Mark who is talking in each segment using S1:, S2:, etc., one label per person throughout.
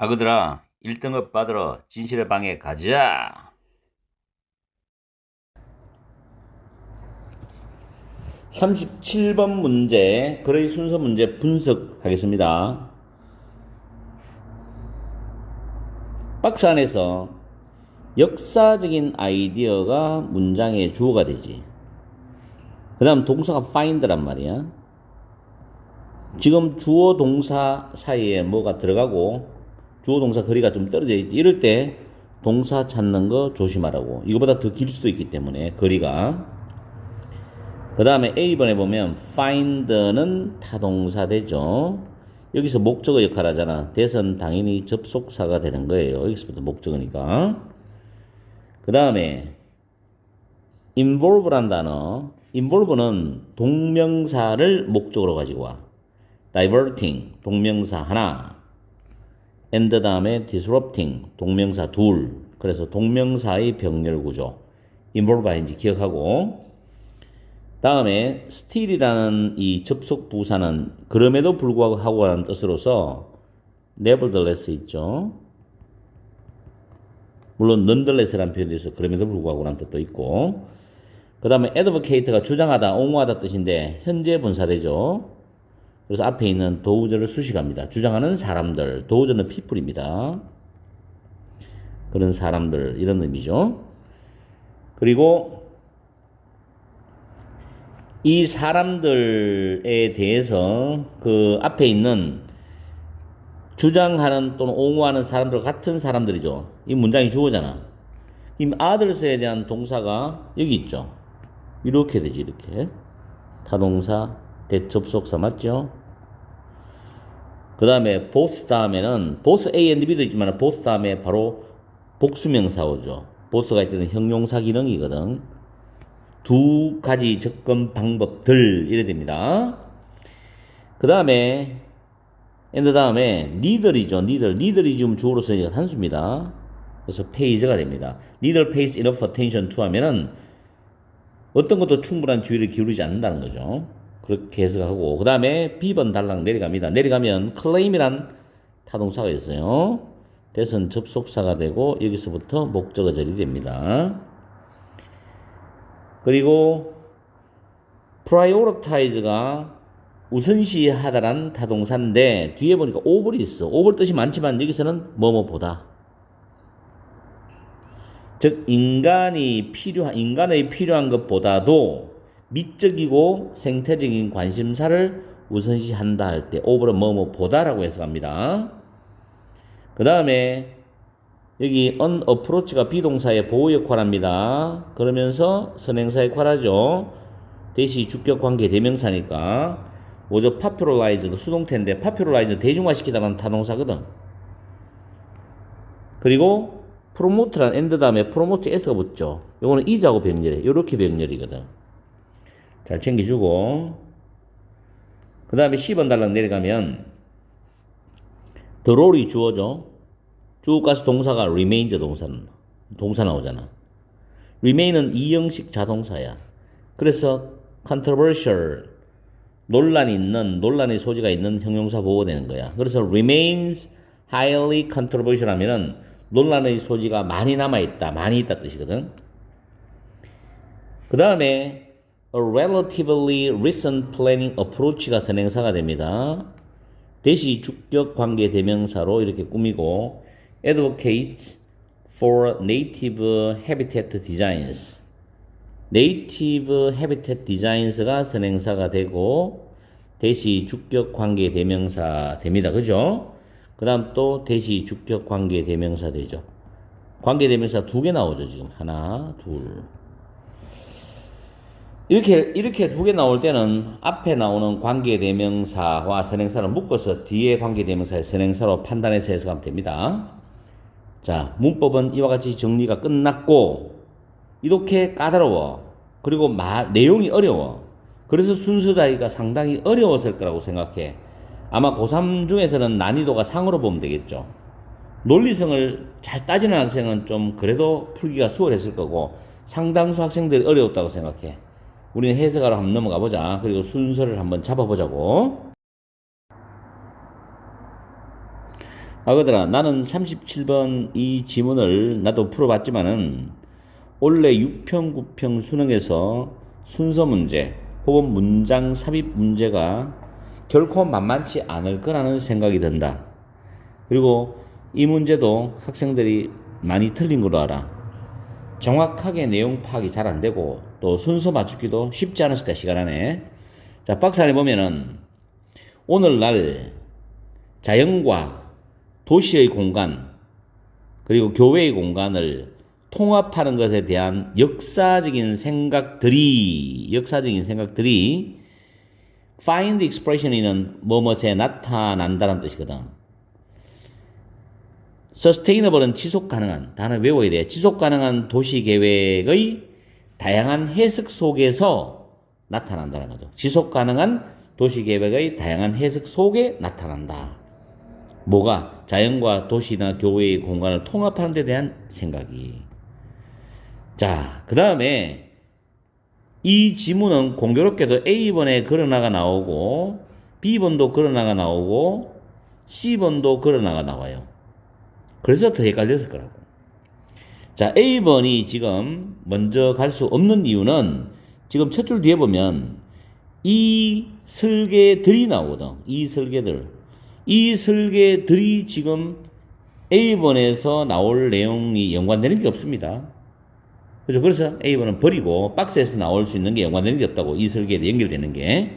S1: 아그들아, 1등급 받으러 진실의 방에 가자. 37번 문제, 그의 순서 문제 분석하겠습니다. 박스 안에서 역사적인 아이디어가 문장의 주어가 되지. 그 다음 동사가 find란 말이야. 지금 주어 동사 사이에 뭐가 들어가고 주어 동사 거리가 좀 떨어져 있지. 이럴 때 동사 찾는 거 조심하라고. 이거보다 더 길 수도 있기 때문에 거리가. 그 다음에 A번에 보면 find는 타동사 되죠. 여기서 목적어 역할 하잖아. that은 당연히 접속사가 되는 거예요. 여기서부터 목적어니까. 그 다음에 involve란 단어. involve는 동명사를 목적으로 가지고 와. diverting 동명사 하나. and 다음에 disrupting 동명사 둘. 그래서 동명사의 병렬 구조. involve ing 기억하고. 다음에 still이라는 이 접속 부사는 그럼에도 불구하고 하고 라는 뜻으로서 nevertheless 있죠. 물론 nonetheless라는 표현도 있어. 그럼에도 불구하고 라는 뜻도 있고. 그 다음에 advocate가 주장하다, 옹호하다 뜻인데 현재 분사되죠. 그래서 앞에 있는 도우저를 수식합니다. 주장하는 사람들, 도우저는 people입니다. 그런 사람들 이런 의미죠. 그리고 이 사람들에 대해서 그 앞에 있는 주장하는 또는 옹호하는 사람들과 같은 사람들이죠. 이 문장이 주어잖아. 이 others에 대한 동사가 여기 있죠. 이렇게 되지, 이렇게. 타동사, 대접속사 맞죠? 그 다음에 both 다음에는 both A and B도 있지만 both 다음에 바로 복수명사 오죠. both가 있을 때는 형용사 기능이거든. 두 가지 접근 방법들 이래 됩니다. 그 다음에 and 다음에 neither이죠. neither이 지금 주어로서 단수입니다. 그래서 pays가 됩니다. neither pays enough attention to 하면은 어떤 것도 충분한 주의를 기울이지 않는다는 거죠. 그렇게 해석하고 그 다음에 B번 달랑 내려갑니다. 내려가면 claim이란 타동사가 있어요. that은 접속사가 되고 여기서부터 목적어절이 됩니다. 그리고 prioritize가 우선시하다란 타동사인데 뒤에 보니까 over이 있어. over 뜻이 많지만 여기서는 뭐뭐보다. 즉 인간의 필요한 것보다도 미적이고 생태적인 관심사를 우선시한다 할 때 over는 뭐뭐보다라고 해석합니다. 그 다음에 여기 unapproach가 비동사의 보호 역할합니다. 그러면서 선행사 역할하죠. 대시 주격 관계 대명사니까 뭐죠? popularized 수동태인데 popularize 대중화시키다라는 타동사거든. 그리고 promote란 and 다음에 promote s가 붙죠. 요거는 is하고 병렬해. 요렇게 병렬이거든. 잘 챙겨주고 그 다음에 10번 달랑 내려가면 the role이 주어죠. 쭉 가서 동사가 remain죠. 동사 나오잖아. remain은 이형식 자동사야. 그래서 controversial 논란의 소지가 있는 형용사 보호되는 거야. 그래서 remains highly controversial 하면은 논란의 소지가 많이 남아있다. 많이 있다 뜻이거든. 그 다음에 a relatively recent planning approach가 선행사가 됩니다. 대시 주격 관계 대명사로 이렇게 꾸미고 advocate for native habitat designs native habitat designs가 선행사가 되고 대시 주격 관계 대명사 됩니다. 그죠? 그 다음 또 대시 주격 관계 대명사 되죠. 관계 대명사 두 개 나오죠. 지금 하나 둘 이렇게 두 개 나올 때는 앞에 나오는 관계 대명사와 선행사를 묶어서 뒤에 관계 대명사의 선행사로 판단해서 해석하면 됩니다. 자, 문법은 이와 같이 정리가 끝났고 이렇게 까다로워. 그리고 내용이 어려워. 그래서 순서 자기가 상당히 어려웠을 거라고 생각해. 아마 고3 중에서는 난이도가 상으로 보면 되겠죠. 논리성을 잘 따지는 학생은 좀 그래도 풀기가 수월했을 거고 상당수 학생들이 어려웠다고 생각해. 우리는 해석하러 한번 넘어가 보자. 그리고 순서를 한번 잡아보자고. 그더라. 나는 37번 이 지문을 나도 풀어봤지만은 원래 6평, 9평 수능에서 순서 문제 혹은 문장 삽입 문제가 결코 만만치 않을 거라는 생각이 든다. 그리고 이 문제도 학생들이 많이 틀린 걸로 알아. 정확하게 내용 파악이 잘 안 되고 또 순서 맞추기도 쉽지 않았을까 시간 안에. 자, 박스 안에 보면은 오늘날 자연과 도시의 공간 그리고 교회의 공간을 통합하는 것에 대한 역사적인 생각들이 find expression이는 뭐뭇에 나타난다는 뜻이거든. sustainable은 지속 가능한, 단어 외워야 돼. 지속 가능한 도시 계획의 다양한 해석 속에서 나타난다는 거죠. 지속 가능한 도시 계획의 다양한 해석 속에 나타난다. 뭐가? 자연과 도시나 교회의 공간을 통합하는 데 대한 생각이. 자, 그 다음에 이 지문은 공교롭게도 A번에 그러나가 나오고 B번도 그러나가 나오고 C번도 그러나가 나와요. 그래서 더 헷갈렸을 거라고. 자, A번이 지금 먼저 갈 수 없는 이유는 지금 첫 줄 뒤에 보면 이 설계들이 나오거든. 이 설계들이 지금 A번에서 나올 내용이 연관되는 게 없습니다. 그죠? 그래서 A번은 버리고 박스에서 나올 수 있는 게 연관되는 게 없다고. 이 설계에 연결되는 게.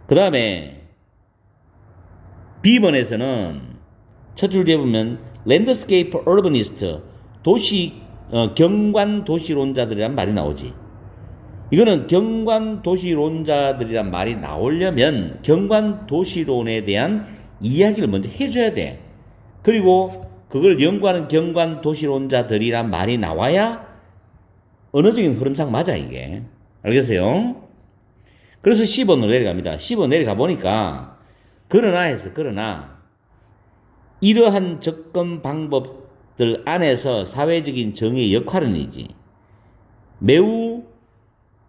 S1: 그 다음에 B번에서는 첫 줄 뒤에 보면 랜드스케이프 어르버니스트 경관 도시론자들이란 말이 나오지. 이거는 경관 도시론자들이란 말이 나오려면 경관 도시론에 대한 이야기를 먼저 해줘야 돼. 그리고 그걸 연구하는 경관 도시론자들이란 말이 나와야 언어적인 흐름상 맞아, 이게. 알겠어요? 그래서 10번으로 내려갑니다. 10번 내려가 보니까 그러나 이러한 접근 방법들 안에서 사회적인 정의의 역할은이지 매우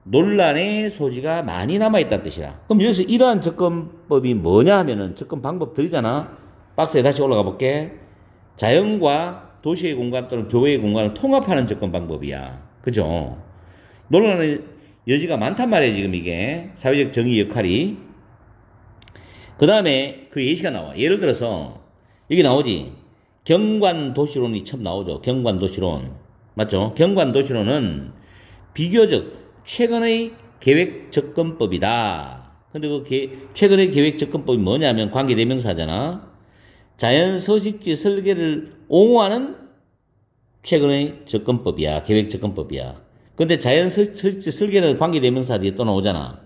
S1: 논란의 소지가 많이 남아있다는 뜻이야. 그럼 여기서 이러한 접근법이 뭐냐 하면은 접근 방법들이잖아. 박스에 다시 올라가 볼게. 자연과 도시의 공간 또는 교회의 공간을 통합하는 접근 방법이야. 그죠? 논란의 여지가 많단 말이야, 지금 이게. 사회적 정의 역할이. 그 다음에 그 예시가 나와. 예를 들어서 여기 나오지. 경관도시론이 처음 나오죠. 경관도시론. 맞죠? 경관도시론은 비교적 최근의 계획 접근법이다. 근데 최근의 계획 접근법이 뭐냐면 관계대명사잖아. 자연 서식지 설계를 옹호하는 최근의 접근법이야. 계획 접근법이야. 근데 자연 서식지 설계는 관계대명사 뒤에 또 나오잖아.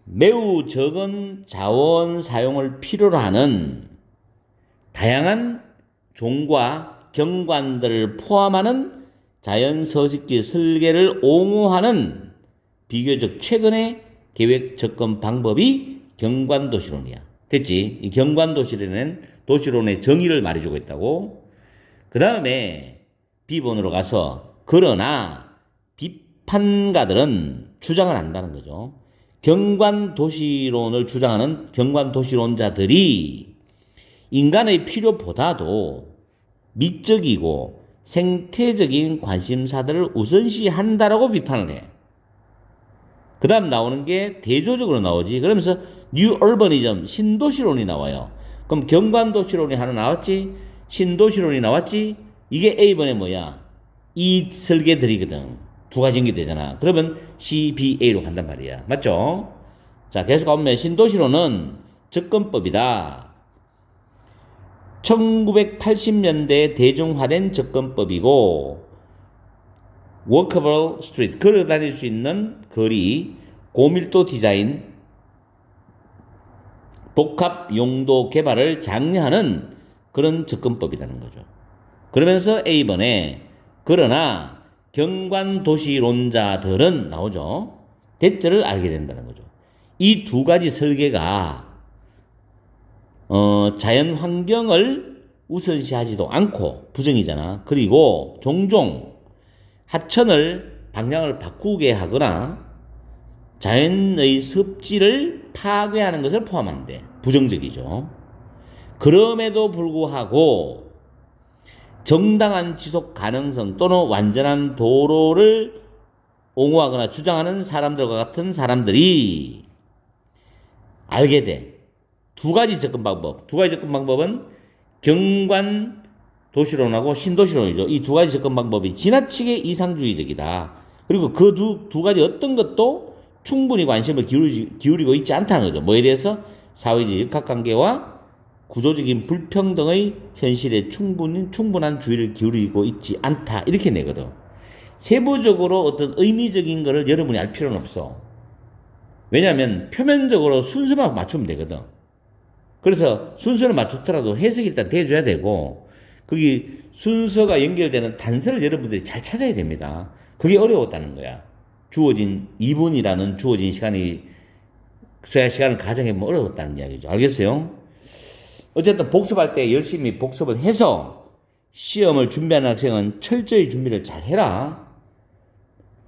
S1: 매우 적은 자원 사용을 필요로 하는 다양한 종과 경관들을 포함하는 자연 서식지 설계를 옹호하는 비교적 최근의 계획 접근 방법이 경관도시론이야. 됐지? 이 경관도시론의 정의를 말해주고 있다고. 그 다음에 B번으로 가서 그러나 비판가들은 주장을 한다는 거죠. 경관도시론을 주장하는 경관도시론자들이 인간의 필요보다도 미적이고 생태적인 관심사들을 우선시한다라고 비판을 해. 그 다음 나오는 게 대조적으로 나오지. 그러면서 뉴 얼버니즘, 신도시론이 나와요. 그럼 경관도시론이 하나 나왔지? 신도시론이 나왔지? 이게 A번에 뭐야? 이 설계들이거든. 두 가지 연결되잖아. 그러면 CBA로 간단 말이야. 맞죠? 자, 계속 가보면 신도시론은 접근법이다. 1980년대 대중화된 접근법이고 워커블 스트리트, 걸어 다닐 수 있는 거리, 고밀도 디자인, 복합 용도 개발을 장려하는 그런 접근법이라는 거죠. 그러면서 A번에 그러나 경관도시론자들은 나오죠. 대절을 알게 된다는 거죠. 이 두 가지 설계가 자연 환경을 우선시하지도 않고 부정이잖아. 그리고 종종 하천을 방향을 바꾸게 하거나 자연의 습지를 파괴하는 것을 포함한대. 부정적이죠. 그럼에도 불구하고 정당한 지속 가능성 또는 완전한 도로를 옹호하거나 주장하는 사람들과 같은 사람들이 알게 돼. 두 가지 접근 방법. 두 가지 접근 방법은 경관 도시론하고 신도시론이죠. 이 두 가지 접근 방법이 지나치게 이상주의적이다. 그리고 그 두 가지 어떤 것도 충분히 관심을 기울이고 있지 않다는 거죠. 뭐에 대해서? 사회적 역학관계와 구조적인 불평등의 현실에 충분한 주의를 기울이고 있지 않다. 이렇게 내거든. 세부적으로 어떤 의미적인 거를 여러분이 알 필요는 없어. 왜냐하면 표면적으로 순서만 맞추면 되거든. 그래서 순서를 맞추더라도 해석이 일단 돼줘야 되고, 거기 순서가 연결되는 단서를 여러분들이 잘 찾아야 됩니다. 그게 어려웠다는 거야. 주어진 2분이라는 주어진 시간이 수야 시간을 가정해보면 어려웠다는 이야기죠. 알겠어요? 어쨌든 복습할 때 열심히 복습을 해서 시험을 준비하는 학생은 철저히 준비를 잘 해라.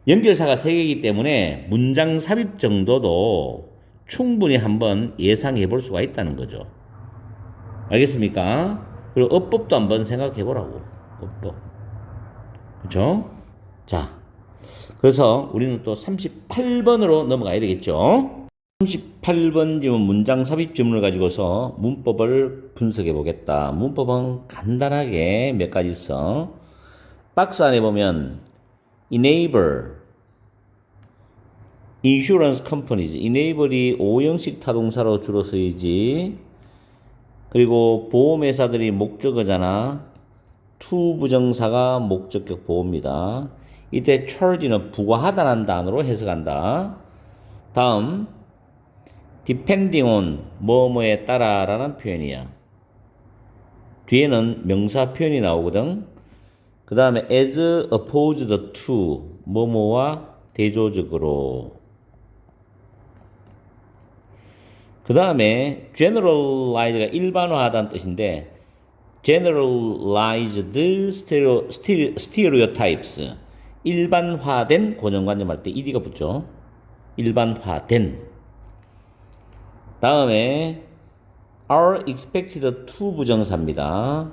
S1: 연결사가 3개이기 때문에 문장 삽입 정도도 충분히 한번 예상해 볼 수가 있다는 거죠. 알겠습니까? 그리고 어법도 한번 생각해 보라고. 어법. 그렇죠? 자, 그래서 우리는 또 38번으로 넘어가야 되겠죠? 38번 지문 문장 삽입 지문을 가지고서 문법을 분석해 보겠다. 문법은 간단하게 몇 가지 있어. 박스 안에 보면 enable, insurance companies. enable이 5형식 타동사로 주로 쓰이지. 그리고 보험회사들이 목적어잖아. to 부정사가 목적격 보호입니다. 이때 charge는 부과하다라는 단어로 해석한다. 다음 depending on 뭐뭐에 따라라는 표현이야. 뒤에는 명사 표현이 나오거든. 그 다음에 as opposed to 뭐뭐와 대조적으로. 그 다음에 generalize가 일반화하다는 뜻인데 generalized stereotypes 일반화된 고정관념 할 때 ed가 붙죠. 일반화된. 다음에 are expected to 부정사입니다.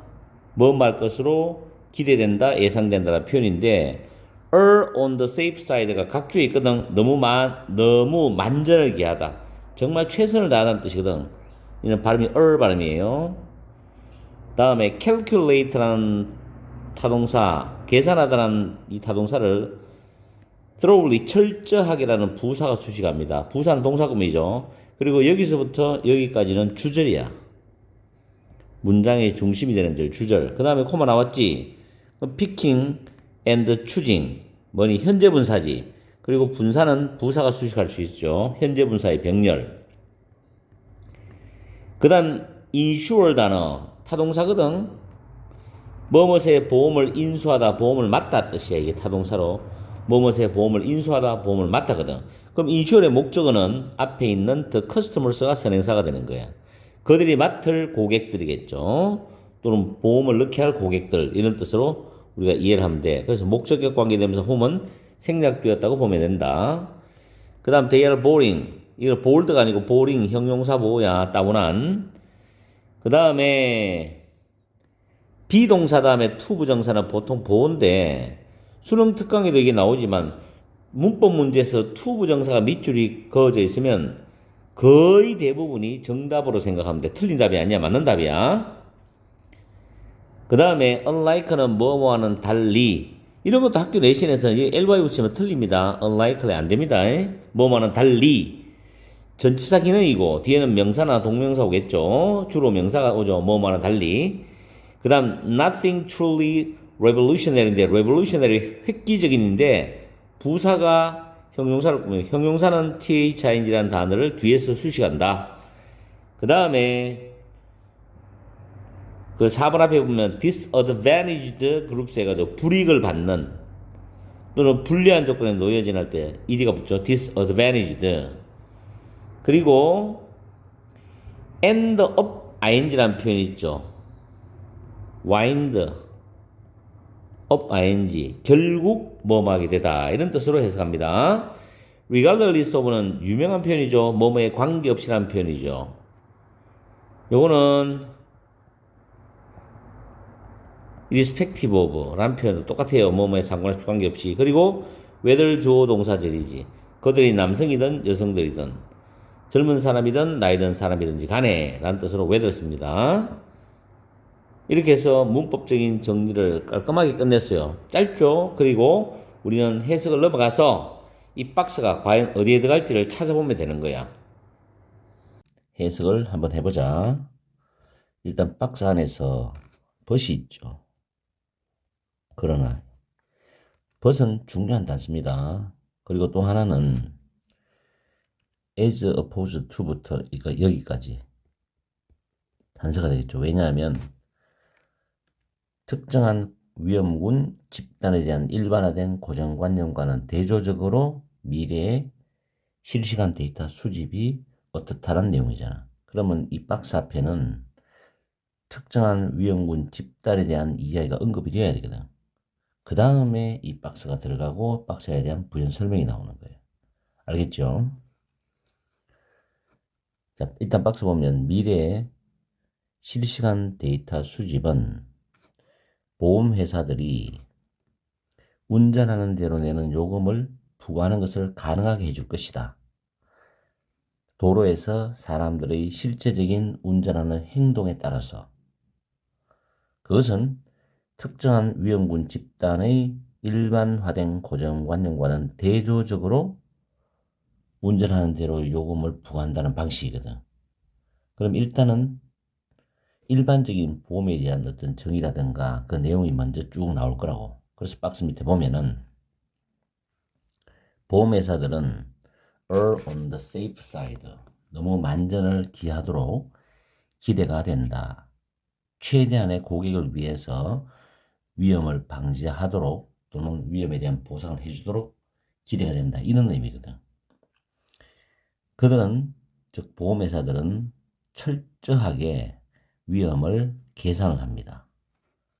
S1: 뭐 말 것으로 기대된다, 예상된다라는 표현인데 err on the safe side가 각주에 있거든. 너무 만전을 기하다. 정말 최선을 다하다는 뜻이거든. 이는 발음이 발음이에요. 다음에 calculate라는 타동사, 계산하다라는 이 타동사를 thoroughly 철저하게라는 부사가 수식합니다. 부사는 동사구문이죠. 그리고 여기서부터 여기까지는 주절이야. 문장의 중심이 되는 절, 주절. 그 다음에 코마 나왔지? picking and choosing. 뭐니? 현재 분사지. 그리고 분사는 부사가 수식할 수 있죠. 현재 분사의 병렬. 그 다음 insure 단어. 타동사거든. 뭐뭇의 보험을 인수하다, 보험을 맡다 뜻이야. 이게 타동사로. 뭐뭇의 보험을 인수하다, 보험을 맡다거든. 그럼 insure의 목적어는 앞에 있는 the customers가 선행사가 되는 거야. 그들이 맡을 고객들이겠죠. 또는 보험을 넣게 할 고객들. 이런 뜻으로 우리가 이해를 하면 돼. 그래서 목적격 관계되면서 whom은 생략되었다고 보면 된다. 그 다음 they are boring. 이거 bold가 아니고 boring 형용사 보호야. 따분한. 그 다음에 비동사 다음에 to 부정사는 보통 보호인데 수능 특강에도 이게 나오지만 문법 문제에서 to 부정사가 밑줄이 그어져 있으면 거의 대부분이 정답으로 생각하면 돼. 틀린 답이 아니야. 맞는 답이야. 그 다음에 unlike는 뭐뭐와는 달리. 이런 것도 학교 내신에서 LY 붙이면 틀립니다. unlikely 안 됩니다. 뭐뭐와는 달리. 전치사 기능이고 뒤에는 명사나 동명사 오겠죠. 주로 명사가 오죠. 뭐뭐와는 달리. 그 다음 nothing truly revolutionary인데 revolutionary 획기적인인데 부사가 형용사를 꾸며 형용사는 thing라는 단어를 뒤에서 수식한다. 그 다음에 그 4번 앞에 보면 disadvantaged groups 해가지고 불이익을 받는 또는 불리한 조건에 놓여진 할 때 ed가 붙죠. disadvantaged. 그리고 end up ing라는 표현이 있죠. wind up ing 결국 뭐뭐하게 되다 이런 뜻으로 해석합니다. regardless of는 유명한 표현이죠. 뭐뭐에 관계없이라는 표현이죠. 요거는 irrespective of 라는 표현도 똑같아요. 뭐뭐에 상관없이. 그리고 whether 주어 동사절이지. 그들이 남성이든 여성들이든 젊은 사람이든 나이 든 사람이든지 간에 라는 뜻으로 whether 씁니다. 이렇게 해서 문법적인 정리를 깔끔하게 끝냈어요. 짧죠? 그리고 우리는 해석을 넘어가서 이 박스가 과연 어디에 들어갈지를 찾아보면 되는 거야. 해석을 한번 해보자. 일단 박스 안에서 벗이 있죠. 그러나 벗은 중요한 단수입니다. 그리고 또 하나는 as opposed to부터 그러니까 여기까지 단서가 되겠죠. 왜냐하면 특정한 위험군 집단에 대한 일반화된 고정관념과는 대조적으로 미래의 실시간 데이터 수집이 어떻다는 내용이잖아. 그러면 이 박스 앞에는 특정한 위험군 집단에 대한 이야기가 언급이 되어야 되거든. 그 다음에 이 박스가 들어가고 박스에 대한 부연 설명이 나오는 거예요. 알겠죠? 자, 일단 박스 보면 미래의 실시간 데이터 수집은 보험회사들이 운전하는 대로 내는 요금을 부과하는 것을 가능하게 해줄 것이다. 도로에서 사람들의 실제적인 운전하는 행동에 따라서 그것은 특정한 위험군 집단의 일반화된 고정관념과는 대조적으로 운전하는 대로 요금을 부과한다는 방식이거든. 그럼 일단은 일반적인 보험에 대한 어떤 정의라든가 그 내용이 먼저 쭉 나올 거라고. 그래서 박스 밑에 보면은 보험회사들은 err on the safe side. 너무 만전을 기하도록 기대가 된다. 최대한의 고객을 위해서 위험을 방지하도록 또는 위험에 대한 보상을 해주도록 기대가 된다. 이런 의미거든. 그들은, 즉 보험회사들은 철저하게 위험을 계산을 합니다.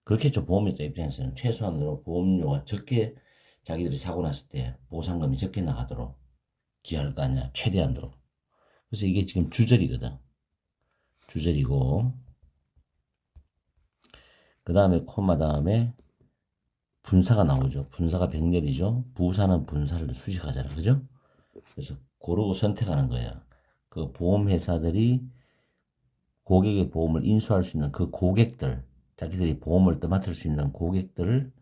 S1: 그렇겠죠. 보험회사 입장에서는 최소한으로 보험료가 적게 자기들이 사고 났을 때 보상금이 적게 나가도록 기할 거 아니야. 최대한으로. 그래서 이게 지금 주절이거든. 주절이고 그 다음에 코마 다음에 분사가 나오죠. 분사가 병렬이죠. 부사는 분사를 수식하잖아. 그죠? 그래서 고르고 선택하는 거예요. 그 보험회사들이 고객의 보험을 인수할 수 있는 그 고객들, 자기들이 보험을 떠맡을 수 있는 고객들을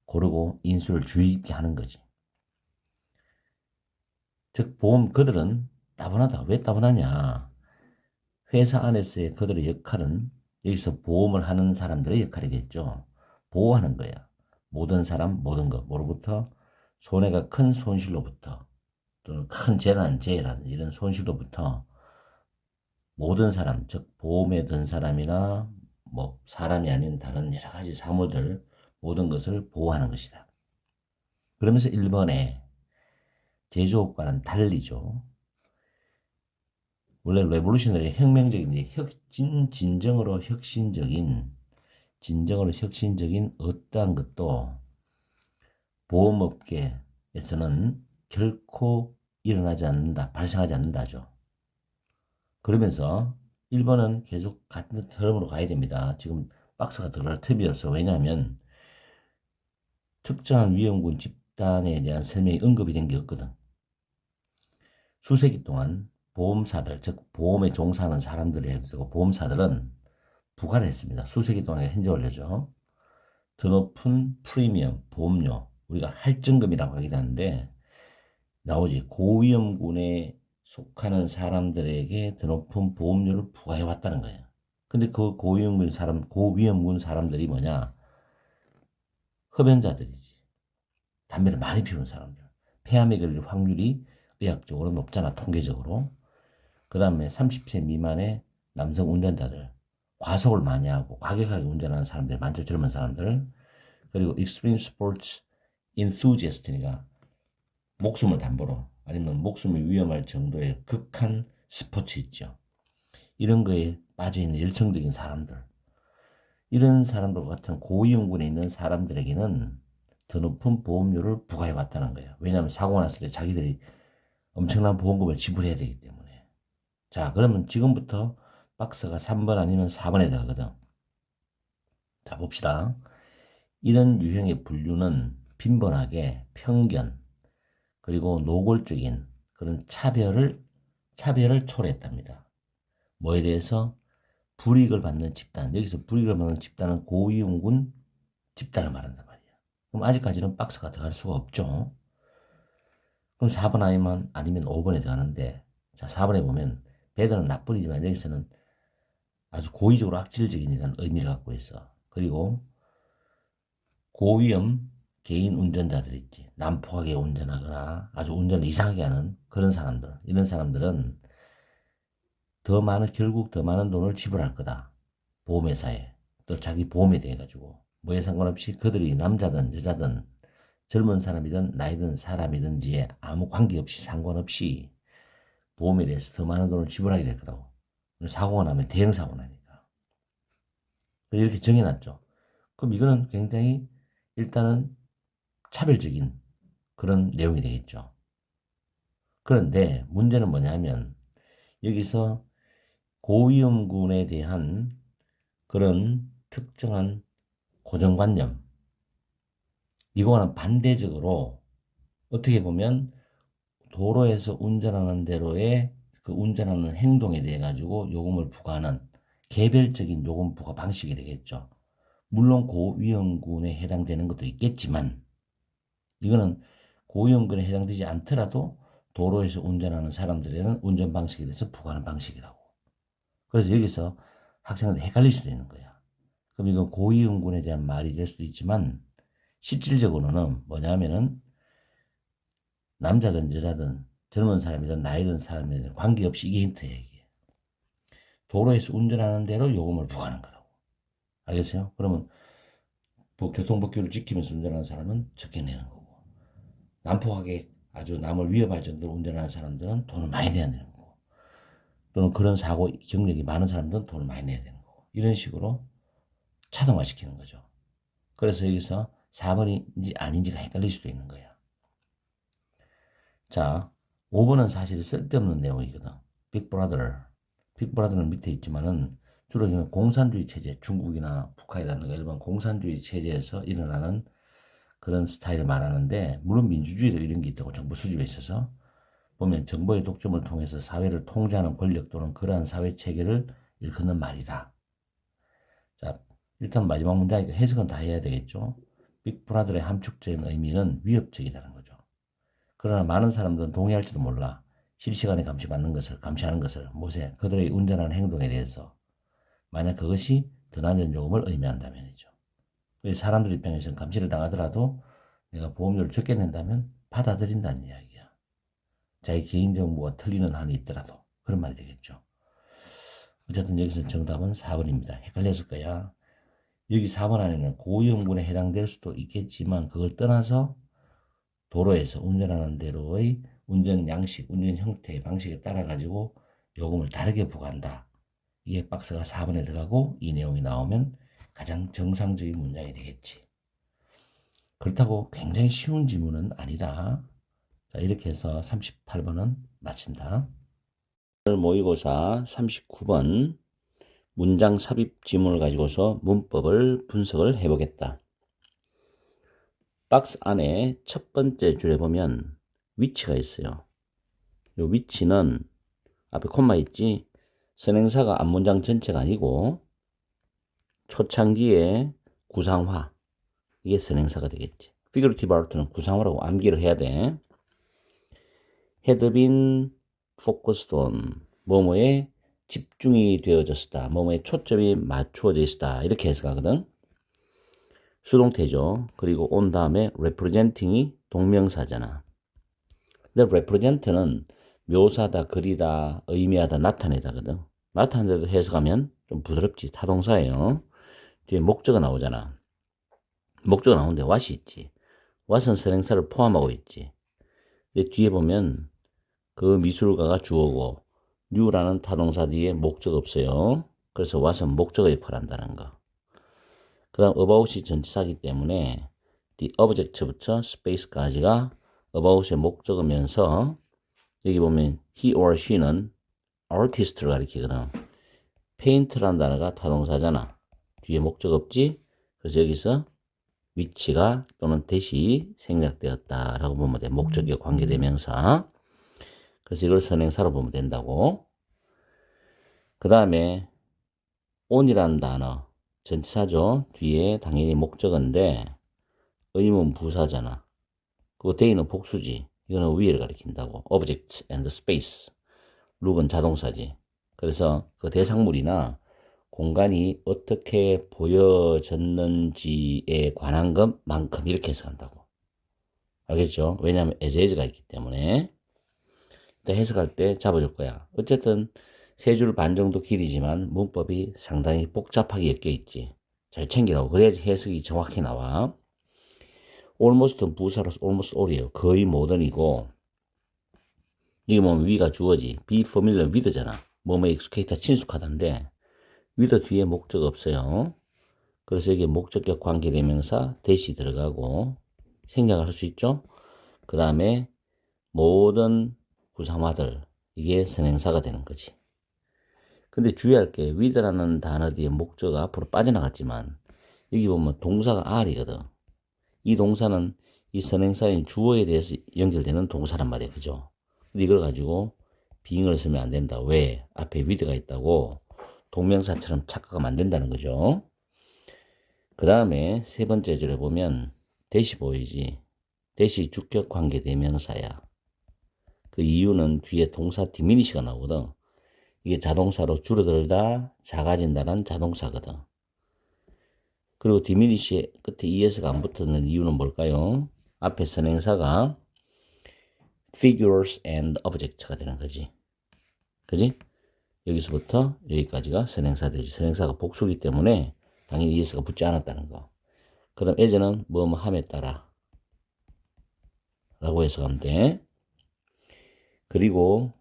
S1: 고르고 인수를 주의 있게 하는 거지. 즉 보험 그들은 따분하다. 왜 따분하냐? 회사 안에서의 그들의 역할은 여기서 보험을 하는 사람들의 역할이겠죠. 보호하는 거야. 모든 사람, 모든 것. 뭐로부터? 손해가 큰 손실로부터 또는 큰 재난, 재해라든지 이런 손실로부터 모든 사람, 즉 보험에 든 사람이나 뭐 사람이 아닌 다른 여러 가지 사물들 모든 것을 보호하는 것이다. 그러면서 1번에 제조업과는 달리죠. 원래 레볼루셔너리 혁명적인 진정으로 혁신적인 어떠한 것도 보험업계에서는 결코 일어나지 않는다, 발생하지 않는다죠. 그러면서 1번은 계속 같은 흐름으로 가야 됩니다. 지금 박스가 들어갈 틈이 없어. 왜냐하면 특정한 위험군 집단에 대한 설명이 언급이 된 게 없거든. 수세기 동안 보험사들, 즉 보험에 종사하는 사람들에 대해서 보험사들은 부과를 했습니다. 수세기 동안에 현재 원료죠. 더 높은 프리미엄, 보험료, 우리가 할증금이라고 하기도 하는데 나오지. 고위험군에 속하는 사람들에게 더 높은 보험료를 부과해 왔다는 거예요. 근데 그 고위험군 사람들이 뭐냐? 흡연자들이지. 담배를 많이 피우는 사람들. 폐암에 걸릴 확률이 의학적으로 높잖아, 통계적으로. 그 다음에 30세 미만의 남성 운전자들. 과속을 많이 하고 과격하게 운전하는 사람들 많죠, 젊은 사람들. 그리고 extreme sports enthusiast니까 목숨을 담보로 아니면 목숨이 위험할 정도의 극한 스포츠 있죠. 이런 거에 빠져있는 열성적인 사람들. 이런 사람들과 같은 고위험군에 있는 사람들에게는 더 높은 보험료를 부과해 왔다는 거예요. 왜냐하면 사고 났을 때 자기들이 엄청난 보험금을 지불해야 되기 때문에. 자, 그러면 지금부터 박스가 3번 아니면 4번에 들어가거든. 자, 봅시다. 이런 유형의 분류는 빈번하게 편견, 그리고 노골적인 그런 차별을 초래했답니다. 뭐에 대해서? 불이익을 받는 집단. 여기서 불이익을 받는 집단은 고위험군 집단을 말한단 말이야. 그럼 아직까지는 박스가 들어갈 수가 없죠. 그럼 4번 아니면 5번에 들어가는데, 자, 4번에 보면 배드는 나뿐이지만 여기서는 아주 고의적으로 악질적인 이라는 의미를 갖고 있어. 그리고 고위험 개인 운전자들 있지. 난폭하게 운전하거나 아주 운전을 이상하게 하는 그런 사람들. 이런 사람들은 결국 더 많은 돈을 지불할 거다. 보험회사에. 또 자기 보험에 대해 가지고. 뭐에 상관없이 그들이 남자든 여자든 젊은 사람이든 나이 든 사람이든지에 아무 관계없이 상관없이 보험에 대해서 더 많은 돈을 지불하게 될 거라고. 사고가 나면 대형 사고 나니까. 이렇게 정해놨죠. 그럼 이거는 굉장히 일단은 차별적인 그런 내용이 되겠죠. 그런데 문제는 뭐냐면 여기서 고위험군에 대한 그런 특정한 고정관념, 이거와는 반대적으로 어떻게 보면 도로에서 운전하는 대로의 그 운전하는 행동에 대해 가지고 요금을 부과하는 개별적인 요금 부과 방식이 되겠죠. 물론 고위험군에 해당되는 것도 있겠지만 이거는 고위험군에 해당되지 않더라도 도로에서 운전하는 사람들에는 운전 방식에 대해서 부과하는 방식이라고. 그래서 여기서 학생들이 헷갈릴 수도 있는 거야. 그럼 이건 고위험군에 대한 말이 될 수도 있지만 실질적으로는 뭐냐면은 남자든 여자든 젊은 사람이든 나이 든 사람이든 관계없이 이게 힌트예요. 이게. 도로에서 운전하는 대로 요금을 부과하는 거라고. 알겠어요? 그러면 뭐 교통법규를 지키면서 운전하는 사람은 적게 내는 거고, 난폭하게 아주 남을 위협할 정도로 운전하는 사람들은 돈을 많이 내야 되는 거고, 또는 그런 사고 경력이 많은 사람들은 돈을 많이 내야 되는 거고, 이런 식으로 차등화시키는 거죠. 그래서 여기서 4번인지 아닌지가 헷갈릴 수도 있는 거야. 자, 5번은 사실 쓸데없는 내용이거든. 빅브라더는 밑에 있지만은 주로 공산주의 체제, 중국이나 북한이라든가 일반 공산주의 체제에서 일어나는 그런 스타일을 말하는데, 물론 민주주의도 이런 게 있다고 정부 수집에 있어서 보면 정보의 독점을 통해서 사회를 통제하는 권력 또는 그러한 사회 체계를 일컫는 말이다. 자, 일단 마지막 문장이니까 해석은 다 해야 되겠죠. 빅브라더의 함축적인 의미는 위협적이라는 거죠. 그러나 많은 사람들은 동의할지도 몰라. 실시간에 감시하는 것을 못해. 그들의 운전하는 행동에 대해서. 만약 그것이 더 낮은 요금을 의미한다면이죠. 사람들 입장에서는 감시를 당하더라도 내가 보험료를 적게 낸다면 받아들인다는 이야기야. 자기 개인정보가 틀리는 한이 있더라도. 그런 말이 되겠죠. 어쨌든 여기서 정답은 4번입니다. 헷갈렸을 거야. 여기 4번 안에는 고위험군에 해당될 수도 있겠지만 그걸 떠나서 도로에서 운전하는 대로의 운전 양식, 운전 형태, 방식에 따라 가지고 요금을 다르게 부과한다. 이게 박스가 4번에 들어가고 이 내용이 나오면 가장 정상적인 문장이 되겠지. 그렇다고 굉장히 쉬운 지문은 아니다. 자, 이렇게 해서 38번은 마친다. 모의고사 39번 문장 삽입 지문을 가지고서 문법을 분석을 해보겠다. 박스 안에 첫 번째 줄에 보면 위치가 있어요. 이 위치는 앞에 콤마 있지? 선행사가 앞문장 전체가 아니고 초창기의 구상화, 이게 선행사가 되겠지. figurative art는 구상화라고 암기를 해야 돼. had been focused on, 뭐뭐에 집중이 되어졌다, 뭐뭐에 초점이 맞추어져 있다, 이렇게 해석하거든. 수동태죠. 그리고 온 다음에 representing이 동명사잖아. 근데 represent는 묘사다, 그리다, 의미하다, 나타내다거든. 나타내다 해석하면 좀 부드럽지. 타동사예요. 뒤에 목적어 나오잖아. 목적어 나오는데 what이 있지. what은 선행사를 포함하고 있지. 근데 뒤에 보면 그 미술가가 주어고 new라는 타동사 뒤에 목적어 없어요. 그래서 what은 목적어 역할을 한다는 거. 그 다음 about이 전치사이기 때문에 the object부터 space까지가 about의 목적어면서 여기 보면 he or she는 artist를 가리키거든. 페인트라는 단어가 타동사잖아. 뒤에 목적 없지? 그래서 여기서 위치가 또는 대시 생략되었다라고 보면 돼. 목적격 관계대명사. 그래서 이걸 선행사로 보면 된다고. 그 다음에 on이라는 단어 전치사죠. 뒤에 당연히 목적어인데 의문 부사잖아. 그리고 they는 복수지. 이거는 위를 가리킨다고. object and space. look은 자동사지. 그래서 그 대상물이나 공간이 어떻게 보여졌는지에 관한 것만큼 이렇게 해석한다고. 알겠죠? 왜냐하면 as가 있기 때문에. 일단 해석할 때 잡아줄 거야. 어쨌든 세 줄 반 정도 길이지만 문법이 상당히 복잡하게 엮여 있지. 잘 챙기라고. 그래야지 해석이 정확히 나와. almost는 부사로서 almost all이에요. 거의 모든이고, 이게 뭐 위가 주어지. be familiar with잖아. 뭐뭐 익숙해있다, 친숙하다인데 with 뒤에 목적 없어요. 그래서 여기 목적격 관계대명사 대시 들어가고 생략을 할 수 있죠. 그 다음에 모든 부사마들, 이게 선행사가 되는 거지. 근데 주의할 게 with라는 단어 뒤에 목적어가 앞으로 빠져나갔지만 여기 보면 동사가 R이거든. 이 동사는 이 선행사인 주어에 대해서 연결되는 동사란 말이야. 그죠? 근데 이걸 가지고 being을 쓰면 안 된다. 왜? 앞에 with가 있다고 동명사처럼 착각하면 안 된다는 거죠. 그 다음에 세 번째 줄에 보면 대시 보이지? 대시 주격 관계 대명사야. 그 이유는 뒤에 동사 디미니시가 나오거든. 이게 자동사로 줄어들다, 작아진다는 자동사거든. 그리고 디미니시 끝에 es가 안 붙는 이유는 뭘까요? 앞에 선행사가 figures and objects가 되는 거지. 그지? 여기서부터 여기까지가 선행사 되지. 선행사가 복수기 때문에 당연히 es가 붙지 않았다는 거. 그 다음 as는 뭐뭐 함에 따라 라고 해석하면 돼. 그리고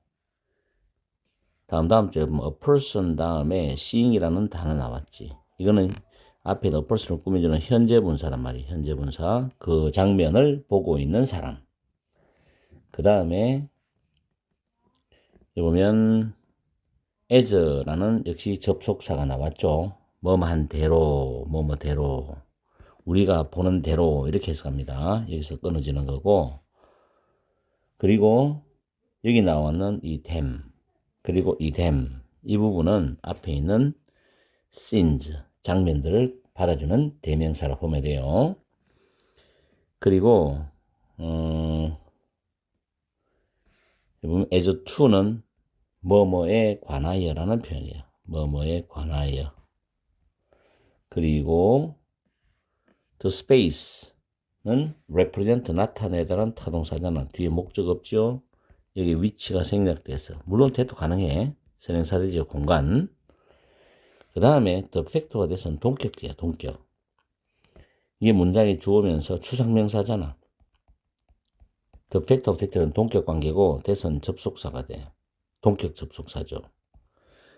S1: 다음 주에 a person 다음에 seeing이라는 단어 나왔지. 이거는 앞에 the person을 꾸며주는 현재 분사란 말이에요. 현재 분사. 그 장면을 보고 있는 사람. 그 다음에 보면 as라는 역시 접속사가 나왔죠. 뭐뭐한 대로, 뭐뭐대로, 우리가 보는 대로 이렇게 해석합니다. 여기서 끊어지는 거고. 그리고 여기 나오는 이 them, 그리고 이 them, 이 부분은 앞에 있는 scenes, 장면들을 받아주는 대명사로 보면 돼요. 그리고 as to는 뭐뭐에 관하여라는 표현이에요. 뭐뭐에 관하여. 그리고 the space는 represent 나타내다라는 타동사잖아. 뒤에 목적 없죠. 여기 위치가 생략돼서 물론 대도 가능해. 선행사되죠. 공간. 그 다음에 the factor가 돼서는 동격이야. 동격. 이게 문장이 주어면서 추상명사잖아. the fact of that는 동격 관계고 that은 접속사가 돼. 동격 접속사죠.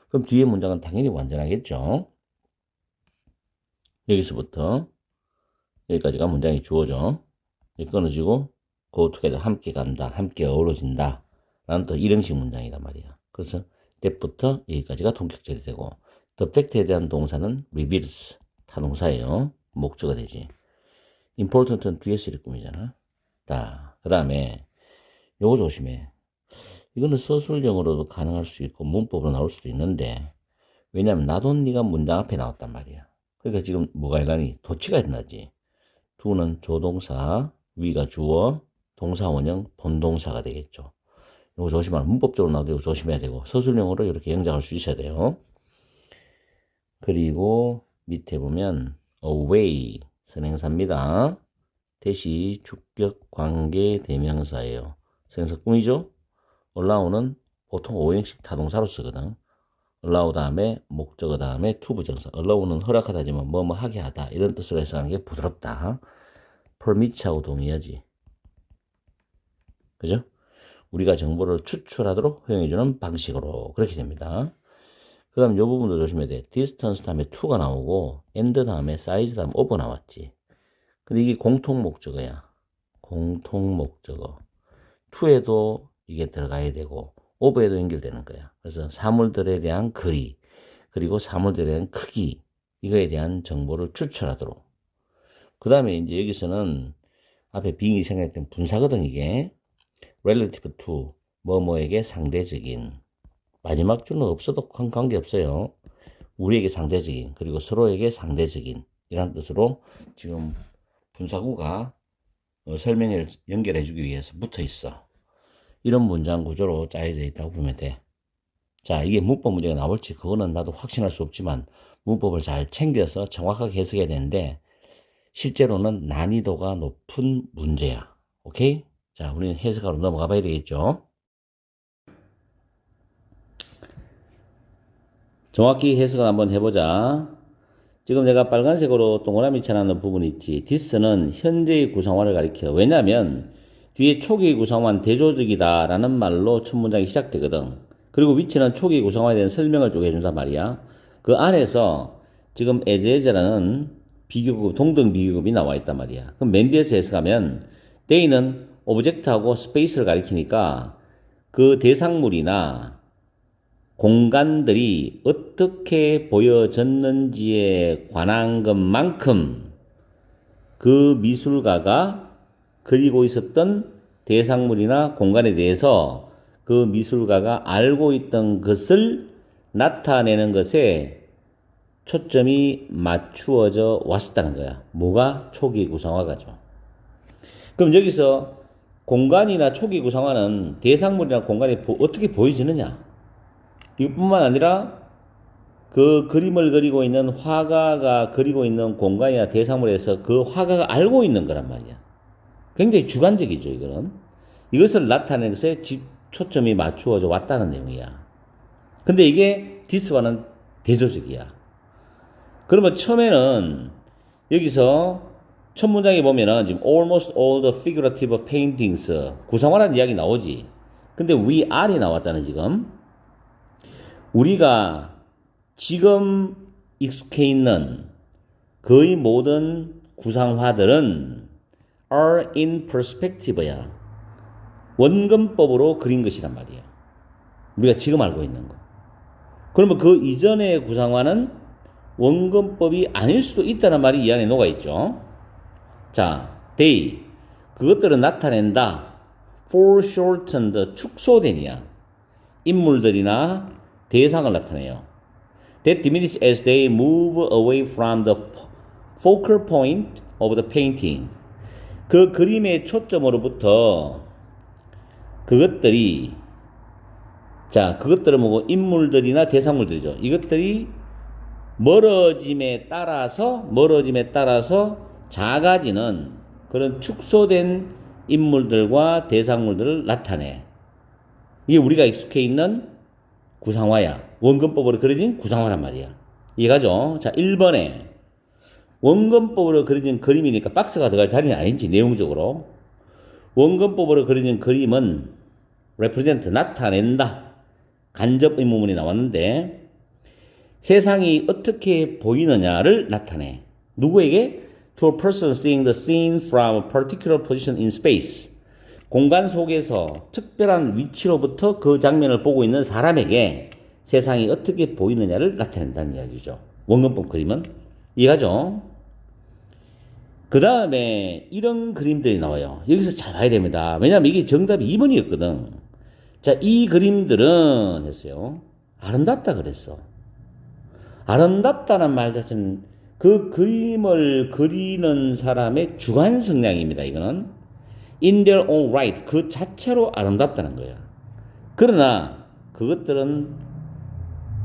S1: 그럼 뒤에 문장은 당연히 완전하겠죠. 여기서부터 여기까지가 문장이 주어져. 끊어지고 go together 함께 간다, 함께 어우러진다 라는 또 이런 식 문장이란 말이야. 그래서 that부터 여기까지가 동격절이 되고 the fact에 대한 동사는 reveals 타동사예요. 목적어가 되지. important는 뒤에서 이렇게 꾸미잖아. 그 다음에 요거 조심해. 이거는 서술형으로도 가능할 수 있고 문법으로 나올 수도 있는데 왜냐면 나도 네가 문장 앞에 나왔단 말이야. 그러니까 지금 뭐가 일어나니? 도치가 일어나지. do는 조동사, 위가 주어, 동사 원형, 본동사가 되겠죠. 이거 조심하라. 문법적으로 나도 이거 조심해야 되고 서술형으로 이렇게 영작할 수 있어야 돼요. 그리고 밑에 보면 away 선행사입니다. 대시 주격 관계 대명사예요. 선행사 꿈이죠? allow는 보통 5형식 타동사로 쓰거든. allow 다음에 목적어 다음에 to 부정사. allow는 허락하다지만 뭐뭐 하게 하다 이런 뜻으로 해석하는 게 부드럽다. permit하고 동의하지. 그죠? 우리가 정보를 추출하도록 허용해주는 방식으로 그렇게 됩니다. 그 다음 이 부분도 조심해야 돼. distance 다음에 to가 나오고 and 다음에 size 다음에 over 나왔지. 근데 이게 공통 목적어야. 공통 목적어. to에도 이게 들어가야 되고 over에도 연결되는 거야. 그래서 사물들에 대한 거리. 그 그리고 사물들에 대한 크기, 이거에 대한 정보를 추출하도록. 그 다음에 이제 여기서는 앞에 빙이 생각했던 분사거든, 이게. relative to, 뭐뭐에게 상대적인. 마지막 줄은 없어도 큰 관계 없어요. 우리에게 상대적인, 그리고 서로에게 상대적인. 이런 뜻으로 지금 분사구가 설명을 연결해 주기 위해서 붙어 있어. 이런 문장 구조로 짜여져 있다고 보면 돼. 자, 이게 문법 문제가 나올지 그거는 나도 확신할 수 없지만 문법을 잘 챙겨서 정확하게 해석해야 되는데 실제로는 난이도가 높은 문제야. 오케이? 자, 우리는 해석하러 넘어가 봐야 되겠죠? 정확히 해석을 한번 해보자. 지금 내가 빨간색으로 동그라미 쳐놓은 부분이 있지. this는 현재의 구성화를 가리켜. 왜냐하면 뒤에 초기의 구성화는 대조적이다 라는 말로 첫 문장이 시작되거든. 그리고 위치는 초기의 구성화에 대한 설명을 쭉 해준단 말이야. 그 안에서 지금 as/as라는 비교급, 동등 비교급이 나와 있단 말이야. 그럼 맨 뒤에서 해석하면 they는 오브젝트하고 스페이스를 가리키니까 그 대상물이나 공간들이 어떻게 보여졌는지에 관한 것만큼 그 미술가가 그리고 있었던 대상물이나 공간에 대해서 그 미술가가 알고 있던 것을 나타내는 것에 초점이 맞추어져 왔었다는 거야. 뭐가? 초기 구성화가죠. 그럼 여기서 공간이나 초기 구성화는 대상물이나 공간이 어떻게 보여지느냐? 이것뿐만 아니라 그 그림을 그리고 있는 화가가 그리고 있는 공간이나 대상물에서 그 화가가 알고 있는 거란 말이야. 굉장히 주관적이죠, 이거는. 이것을 나타내는 것에 초점이 맞추어져 왔다는 내용이야. 근데 이게 디스와는 대조적이야. 그러면 처음에는 여기서 첫 문장에 보면은 지금 almost all the figurative paintings 구성화라는 이야기 나오지. 근데 we are이 나왔다는 지금. 우리가 지금 익숙해 있는 거의 모든 구상화들은 are in perspective야. 원근법으로 그린 것이란 말이야. 우리가 지금 알고 있는 거. 그러면 그 이전의 구상화는 원근법이 아닐 수도 있다는 말이 이 안에 녹아있죠. 자, they. 그것들은 나타낸다. foreshortened, 축소된이야. 인물들이나 대상을 나타내요. That diminish as they move away from the focal point of the painting. 그 그림의 초점으로부터 그것들이 그것들은 뭐고 인물들이나 대상물들이죠. 이것들이 멀어짐에 따라서 작아지는 그런 축소된 인물들과 대상물들을 나타내. 이게 우리가 익숙해 있는 구상화야. 원근법으로 그려진 구상화란 말이야. 이해가죠? 자, 1번에 원근법으로 그려진 그림이니까 박스가 들어갈 자리는 아닌지 내용적으로. 원근법으로 그려진 그림은 represent, 나타낸다. 간접 의문문이 나왔는데 세상이 어떻게 보이느냐를 나타내. 누구에게? To a person seeing the scene from a particular position in space. 공간 속에서 특별한 위치로부터 그 장면을 보고 있는 사람에게 세상이 어떻게 보이느냐를 나타낸다는 이야기죠. 원근법 그림은. 이해가죠? 그 다음에 이런 그림들이 나와요. 여기서 잘 봐야 됩니다. 왜냐하면 이게 정답이 2번이었거든. 자, 이 그림들은 했어요. 아름답다 그랬어. 아름답다는 말 자체는 그 그림을 그리는 사람의 주관 성향입니다. 이거는. In their own right. 그 자체로 아름답다는 거야. 그러나 그것들은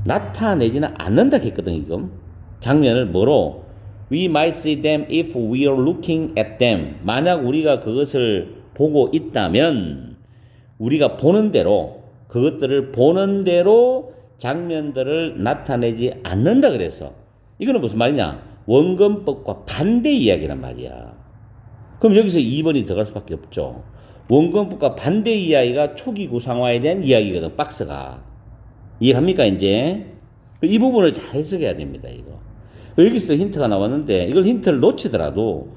S1: 나타내지는 않는다 했거든, 이거. 장면을 뭐로? We might see them if we are looking at them. 만약 우리가 그것을 보고 있다면 우리가 보는 대로 그것들을 보는 대로 장면들을 나타내지 않는다 그래서 이거는 무슨 말이냐? 원근법과 반대 이야기란 말이야. 그럼 여기서 2번이 들어갈 수밖에 없죠. 원근법과 반대 이야기가 초기 구상화에 대한 이야기거든, 박스가. 이해합니까, 이제? 이 부분을 잘 해석해야 됩니다, 이거. 여기서도 힌트가 나왔는데, 이걸 힌트를 놓치더라도,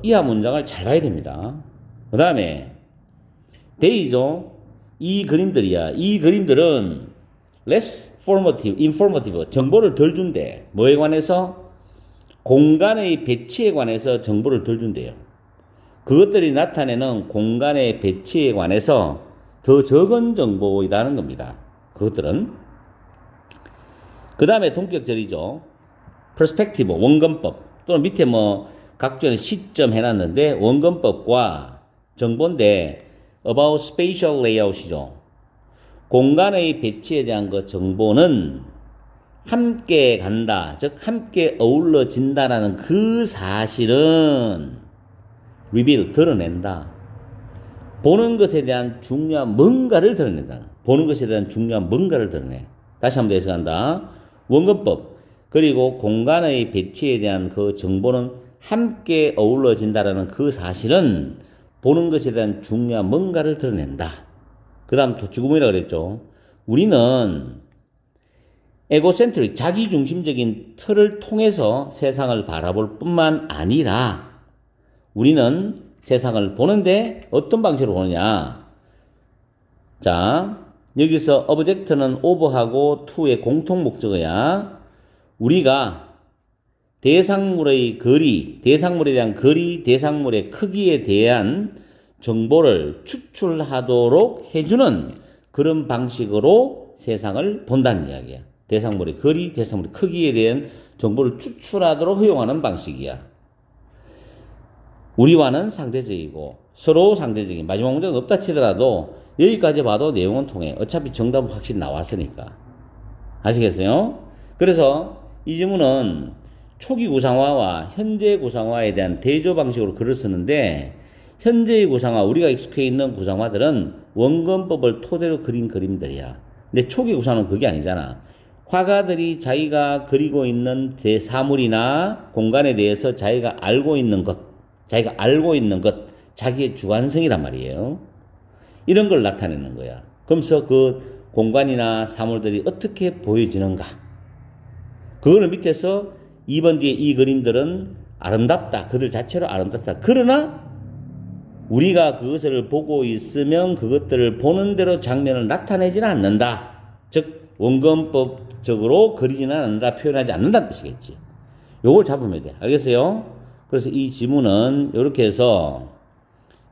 S1: 이하 문장을 잘 봐야 됩니다. 그 다음에, 데이죠? 이 그림들이야. 이 그림들은 less informative 정보를 덜 준대. 뭐에 관해서? 공간의 배치에 관해서 정보를 덜 준대요. 그것들이 나타내는 공간의 배치에 관해서 더 적은 정보이다는 겁니다. 그것들은. 그 다음에 동격절이죠. perspective, 원근법. 또는 밑에 뭐 각종 시점 해놨는데 원근법과 정보인데 about spatial layout이죠. 공간의 배치에 대한 그 정보는 함께 간다, 즉 함께 어우러진다라는 그 사실은 reveal, 드러낸다. 보는 것에 대한 중요한 뭔가를 드러낸다. 보는 것에 대한 중요한 뭔가를 드러내. 다시 한번 해석한다. 원근법 그리고 공간의 배치에 대한 그 정보는 함께 어우러진다라는 그 사실은 보는 것에 대한 중요한 뭔가를 드러낸다. 그 다음 도치구문이라고 그랬죠. 우리는 에고센트릭, 자기중심적인 틀을 통해서 세상을 바라볼 뿐만 아니라 우리는 세상을 보는데 어떤 방식으로 보느냐. 자, 여기서 object는 over하고 to의 공통 목적어야. 우리가 대상물의 거리, 대상물에 대한 거리, 대상물의 크기에 대한 정보를 추출하도록 해주는 그런 방식으로 세상을 본다는 이야기야. 대상물의 거리, 대상물의 크기에 대한 정보를 추출하도록 허용하는 방식이야. 우리와는 상대적이고 서로 상대적인 마지막 문제가 없다 치더라도 여기까지 봐도 내용은 통해. 어차피 정답은 확실히 나왔으니까. 아시겠어요? 그래서 이 지문은 초기 구상화와 현재 구상화에 대한 대조 방식으로 글을 쓰는데 현재의 구상화, 우리가 익숙해 있는 구상화들은 원근법을 토대로 그린 그림들이야. 근데 초기 구상화는 그게 아니잖아. 화가들이 자기가 그리고 있는 사물이나 공간에 대해서 자기가 알고 있는 것, 자기의 주관성이란 말이에요. 이런 걸 나타내는 거야. 그러면서 그 공간이나 사물들이 어떻게 보여지는가. 그거를 밑에서 2번 뒤에 이 그림들은 아름답다. 그들 자체로 아름답다. 그러나 우리가 그것을 보고 있으면 그것들을 보는 대로 장면을 나타내지는 않는다. 즉 원근법적으로 그리지는 않는다. 표현하지 않는다는 뜻이겠지. 요걸 잡으면 돼. 알겠어요? 그래서 이 지문은 이렇게 해서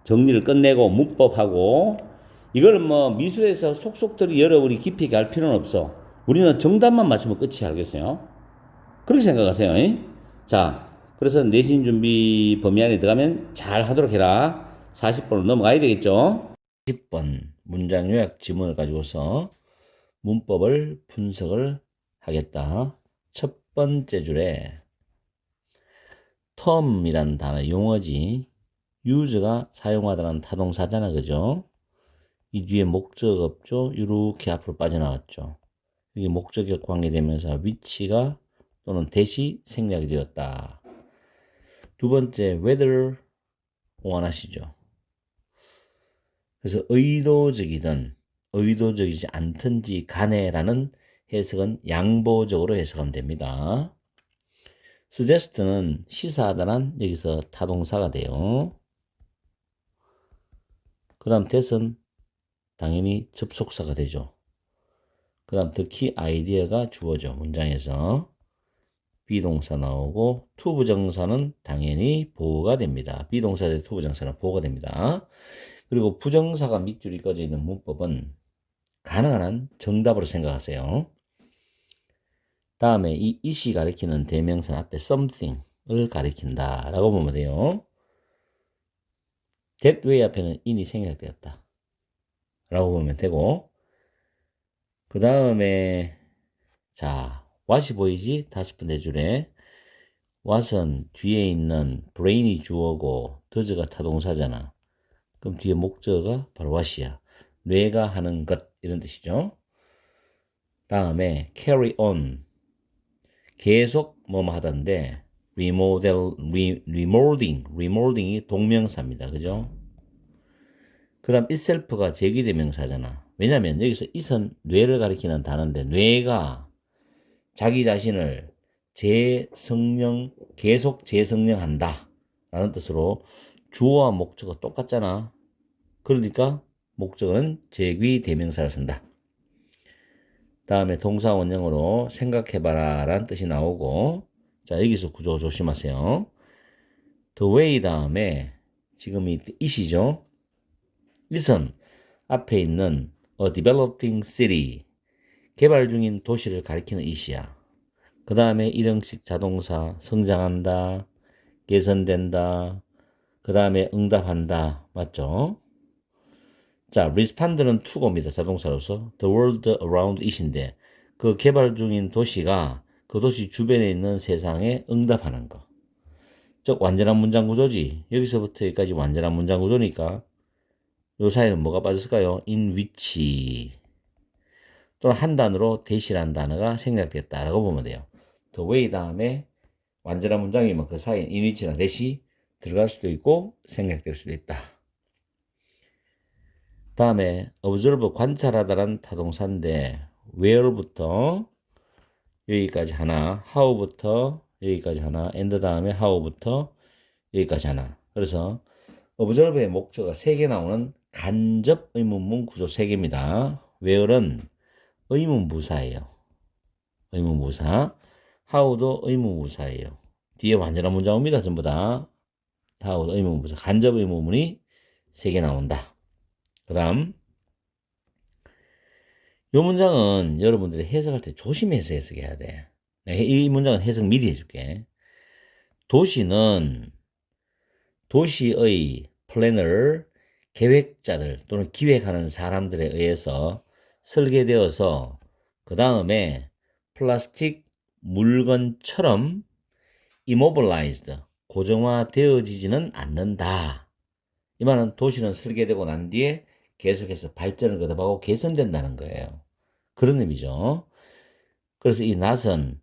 S1: 정리를 끝내고 문법하고 이걸 뭐 미술에서 속속들이 여러분이 깊이 있게 할 필요는 없어. 우리는 정답만 맞추면 끝이야. 알겠어요? 그렇게 생각하세요. 자, 그래서 내신 준비 범위 안에 들어가면 잘 하도록 해라. 40번으로 넘어가야 되겠죠? 10번 문장 요약 지문을 가지고서 문법을 분석을 하겠다. 첫 번째 줄에 term이라는 단어 용어지. use가 사용하다는 타동사잖아. 그죠? 이 뒤에 목적 없죠? 이렇게 앞으로 빠져나갔죠. 이게 목적격 관계되면서 which가 또는 대시 생략이 되었다. 두 번째, whether 원하시죠. 그래서 의도적이든 의도적이지 않든지 간에라는 해석은 양보적으로 해석하면 됩니다. suggest는 시사하다는 여기서 타동사가 돼요. 그 다음 that은 당연히 접속사가 되죠. 그 다음 the key idea가 주어져 문장에서. 비동사 나오고 to 부정사는 당연히 보호가 됩니다. 비동사 대 to 부정사는 보호가 됩니다. 그리고 부정사가 밑줄이 꺼져 있는 문법은 가능한 한 정답으로 생각하세요. 다음에 이 it이 가리키는 대명사 앞에 something을 가리킨다 라고 보면 돼요. that way 앞에는 in이 생략되었다 라고 보면 되고, 그 다음에 자 what이 보이지? 5번째 줄에 what은 뒤에 있는 brain이 주어고 does가 타동사잖아. 그럼 뒤에 목적어가 바로 what이야. 뇌가 하는 것 이런 뜻이죠. 다음에 carry on 계속 뭐뭐 하던데 remolding이 동명사입니다. 그죠? 그 다음 itself가 제기대명사잖아. 왜냐면 여기서 it은 뇌를 가리키는 단어인데 뇌가 자기 자신을 계속 재성령한다 라는 뜻으로 주어와 목적어 똑같잖아. 그러니까 목적어는 제귀 대명사를 쓴다. 다음에 동사 원형으로 생각해봐라 라는 뜻이 나오고, 자, 여기서 구조 조심하세요. The way 다음에 지금 이 it이죠. it은 앞에 있는 a developing city, 개발 중인 도시를 가리키는 it이야. 그 다음에 일형식 자동사, 성장한다, 개선된다, 그 다음에 응답한다. 맞죠? 자, respond는 to가 옵니다. 자동사로서. The world around it인데, 그 개발 중인 도시가 그 도시 주변에 있는 세상에 응답하는 거. 즉, 완전한 문장 구조지. 여기서부터 여기까지 완전한 문장 구조니까, 요 사이는 뭐가 빠졌을까요? in which. 또는 한 단어로 대시라는 단어가 생략됐다라고 보면 돼요. The way 다음에 완전한 문장이면 그 사이에 in which나 대시 들어갈 수도 있고 생략될 수도 있다. 다음에 observe 관찰하다란 타동사인데 where부터 여기까지 하나, how부터 여기까지 하나, and 다음에 how부터 여기까지 하나. 그래서 observe의 목적어가 3개 나오는 간접 의문문 구조 3개입니다. where는 의문부사예요. 의문부사. how도 의문부사예요. 뒤에 완전한 문장 옵니다. 전부 다. how도 의문부사. 간접 의문문이 3개 나온다. 그 다음 이 문장은 여러분들이 해석할 때 조심해서 해석해야 돼. 이 문장은 해석 미리 해줄게. 도시는 도시의 플래너, 계획자들 또는 기획하는 사람들에 의해서 설계되어서 그 다음에 플라스틱 물건처럼 immobilized, 고정화되어지지는 않는다. 이 말은 도시는 설계되고 난 뒤에 계속해서 발전을 거듭하고 개선된다는 거예요. 그런 의미죠. 그래서 이 낫은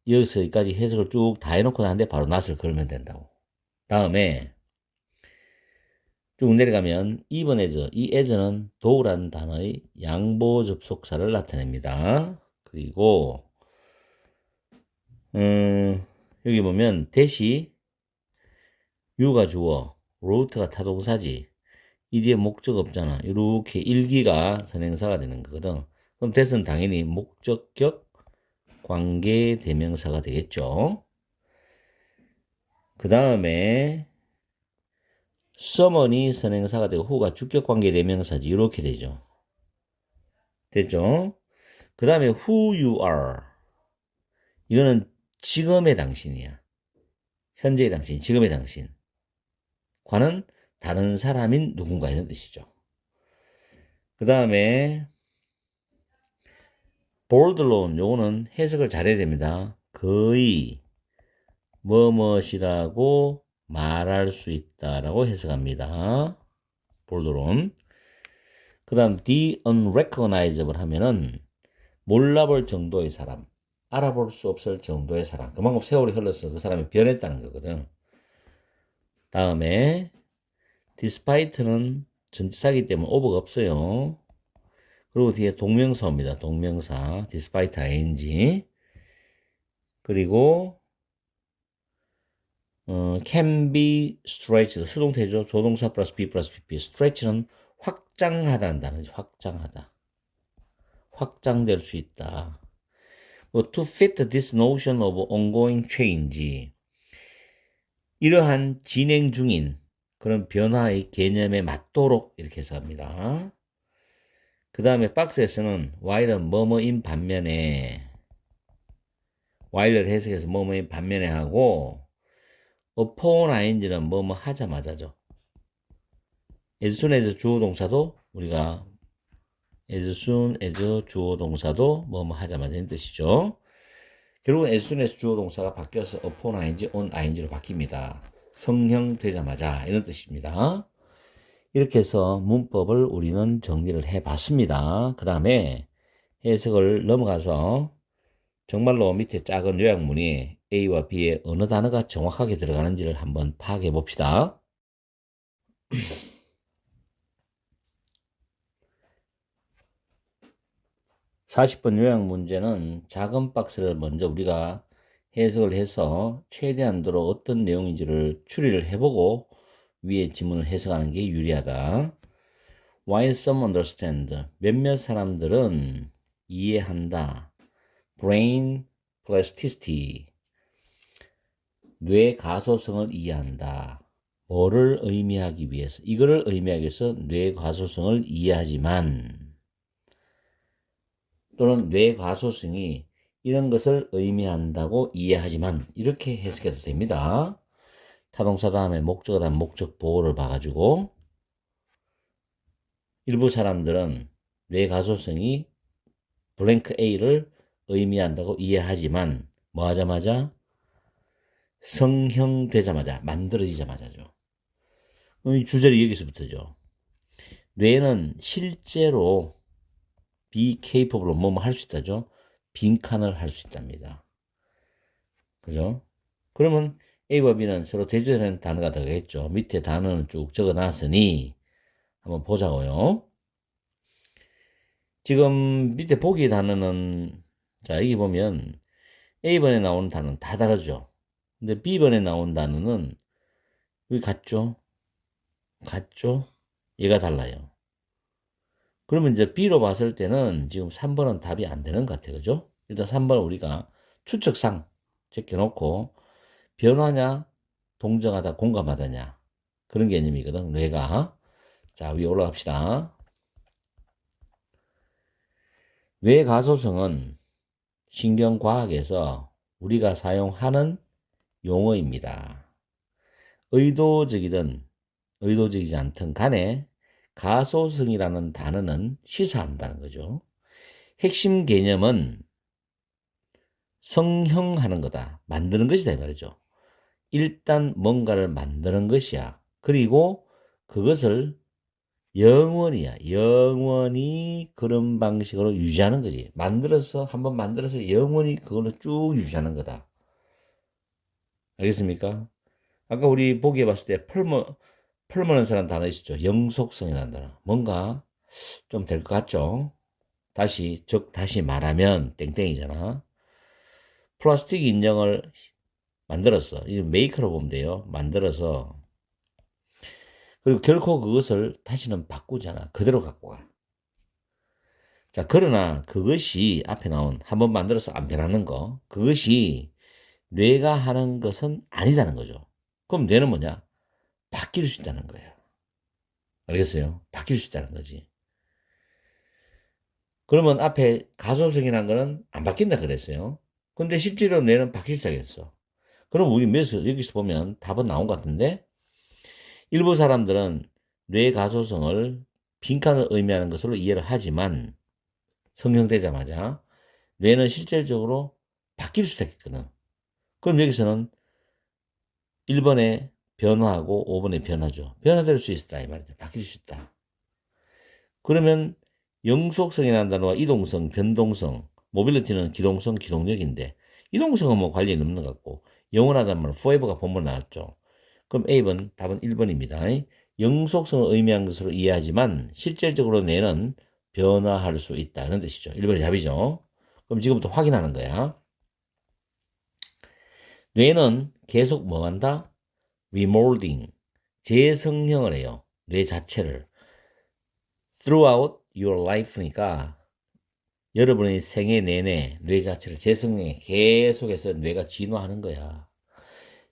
S1: 여기서 여기까지 해석을 쭉 다 해놓고 나는데 바로 낫을 걸면 된다고. 다음에 쭉 내려가면 2번 as, 이 as는 do라는 단어의 양보 접속사를 나타냅니다. 그리고 여기 보면 대시 유가 주어, route가 타동사지. 이 뒤에 목적 없잖아. 이렇게 일기가 선행사가 되는 거거든. 그럼 that은 당연히 목적격 관계 대명사가 되겠죠. 그 다음에 someone이 선행사가 되고 who가 주격 관계 대명사지. 이렇게 되죠. 됐죠? 그 다음에 who you are. 이거는 지금의 당신이야. 현재의 당신, 지금의 당신. 과는 다른 사람인 누군가 이런 뜻이죠. 그 다음에 bold론 요거는 해석을 잘해야 됩니다. 거의 뭐뭇이라고 말할 수 있다라고 해석합니다. bold론. 그 다음 the unrecognizable 하면은 몰라볼 정도의 사람, 알아볼 수 없을 정도의 사람. 그만큼 세월이 흘러서 그 사람이 변했다는 거거든. 다음에 despite는 전치사이기 때문에 오버가 없어요. 그리고 뒤에 동명사 옵니다. 동명사 despite ing. 그리고 can be stretched 수동태죠. 조동사 플러스 be 플러스 pp. stretch는 확장하다는 단어죠. 확장하다. 확장될 수 있다. to fit this notion of ongoing change. 이러한 진행 중인 그런 변화의 개념에 맞도록 이렇게 해서 합니다. 그 다음에 박스에서는 while은 뭐뭐인 반면에 while를 해석해서 뭐뭐인 반면에 하고 upon ing는 뭐뭐 하자마자죠. as soon as 주어 동사도 우리가 as soon as 주어 동사도 뭐뭐 하자마자 는 뜻이죠. 결국은 as soon as 주어 동사가 바뀌어서 upon ing, on ing로 바뀝니다. 성형되자마자 이런 뜻입니다. 이렇게 해서 문법을 우리는 정리를 해봤습니다. 그 다음에 해석을 넘어가서 정말로 밑에 작은 요약문이 A와 B에 어느 단어가 정확하게 들어가는지를 한번 파악해 봅시다. 40번 요약 문제는 작은 박스를 먼저 우리가 해석을 해서 최대한도로 어떤 내용인지를 추리를 해보고 위에 지문을 해석하는 게 유리하다. While some understand, 몇몇 사람들은 이해한다. brain plasticity. 뇌 가소성을 이해한다. 뭐를 의미하기 위해서? 이거를 의미하기 위해서 뇌 가소성을 이해하지만 또는 뇌 가소성이 이런 것을 의미한다고 이해하지만 이렇게 해석해도 됩니다. 타동사 다음에 목적어 다음 목적 보호를 봐가지고 일부 사람들은 뇌 가소성이 블랭크 A를 의미한다고 이해하지만 뭐 하자마자 성형되자마자 만들어지자마자죠. 이 주절이 여기서부터죠. 뇌는 실제로 be capable 뭐뭐 할 수 있다죠. 빈칸을 할 수 있답니다. 그죠? 그러면 A와 B는 서로 대조되는 단어가 되겠죠. 밑에 단어는 쭉 적어 놨으니 한번 보자고요. 지금 밑에 보기 단어는 자 여기 보면 A번에 나오는 단어는 다 다르죠. 근데 B번에 나온 단어는 여기 같죠? 같죠? 얘가 달라요. 그러면 이제 B로 봤을 때는 지금 3번은 답이 안 되는 것 같아요. 그죠? 일단 3번은 우리가 추측상 제껴놓고 변화냐, 동정하다, 공감하다냐. 그런 개념이거든, 뇌가. 자, 위에 올라갑시다. 뇌 가소성은 신경과학에서 우리가 사용하는 용어입니다. 의도적이든 의도적이지 않든 간에 가소성이라는 단어는 시사한다는 거죠. 핵심 개념은 성형하는 거다. 만드는 것이다 이 말이죠. 일단 뭔가를 만드는 것이야. 그리고 그것을 영원히야. 영원히 그런 방식으로 유지하는 거지. 한번 만들어서 영원히 그걸로 쭉 유지하는 거다. 알겠습니까? 아까 우리 보기에 봤을 때 펄머넌스라는 단어 있었죠. 영속성이라는 단어. 뭔가 좀 될 것 같죠? 다시 말하면 땡땡이잖아. 플라스틱 인형을 만들었어. 이 메이커로 보면 돼요. 만들어서 그리고 결코 그것을 다시는 바꾸잖아. 그대로 갖고 가. 자, 그러나 그것이 앞에 나온 한번 만들어서 안 변하는 거, 그것이 뇌가 하는 것은 아니다는 거죠. 그럼 뇌는 뭐냐? 바뀔 수 있다는 거예요. 알겠어요? 바뀔 수 있다는 거지. 그러면 앞에 가소성이라는 거는 안 바뀐다 그랬어요. 근데 실제로 뇌는 바뀔 수 있다겠어. 그럼 우리 여기서 보면 답은 나온 것 같은데, 일부 사람들은 뇌 가소성을 빈칸을 의미하는 것으로 이해를 하지만 성형되자마자 뇌는 실질적으로 바뀔 수도 있거든. 그럼 여기서는 1번에 변화하고 5번에 변화죠. 변화될 수 있다 이 말이죠. 바뀔 수 있다. 그러면 영속성이라는 단어와 이동성, 변동성, 모빌리티는 기동성, 기동력인데 이동성은 뭐 관련이 없는 것 같고 영원하다는 말은 forever가 본문 나왔죠. 그럼 A번 답은 1번입니다. 영속성을 의미한 것으로 이해하지만 실질적으로 뇌는 변화할 수 있다는 뜻이죠. 1번이 답이죠. 그럼 지금부터 확인하는 거야. 뇌는 계속 뭐 한다? remolding, 재성형을 해요. 뇌 자체를. throughout your life니까 여러분의 생애 내내 뇌 자체를 재성형해. 계속해서 뇌가 진화하는 거야.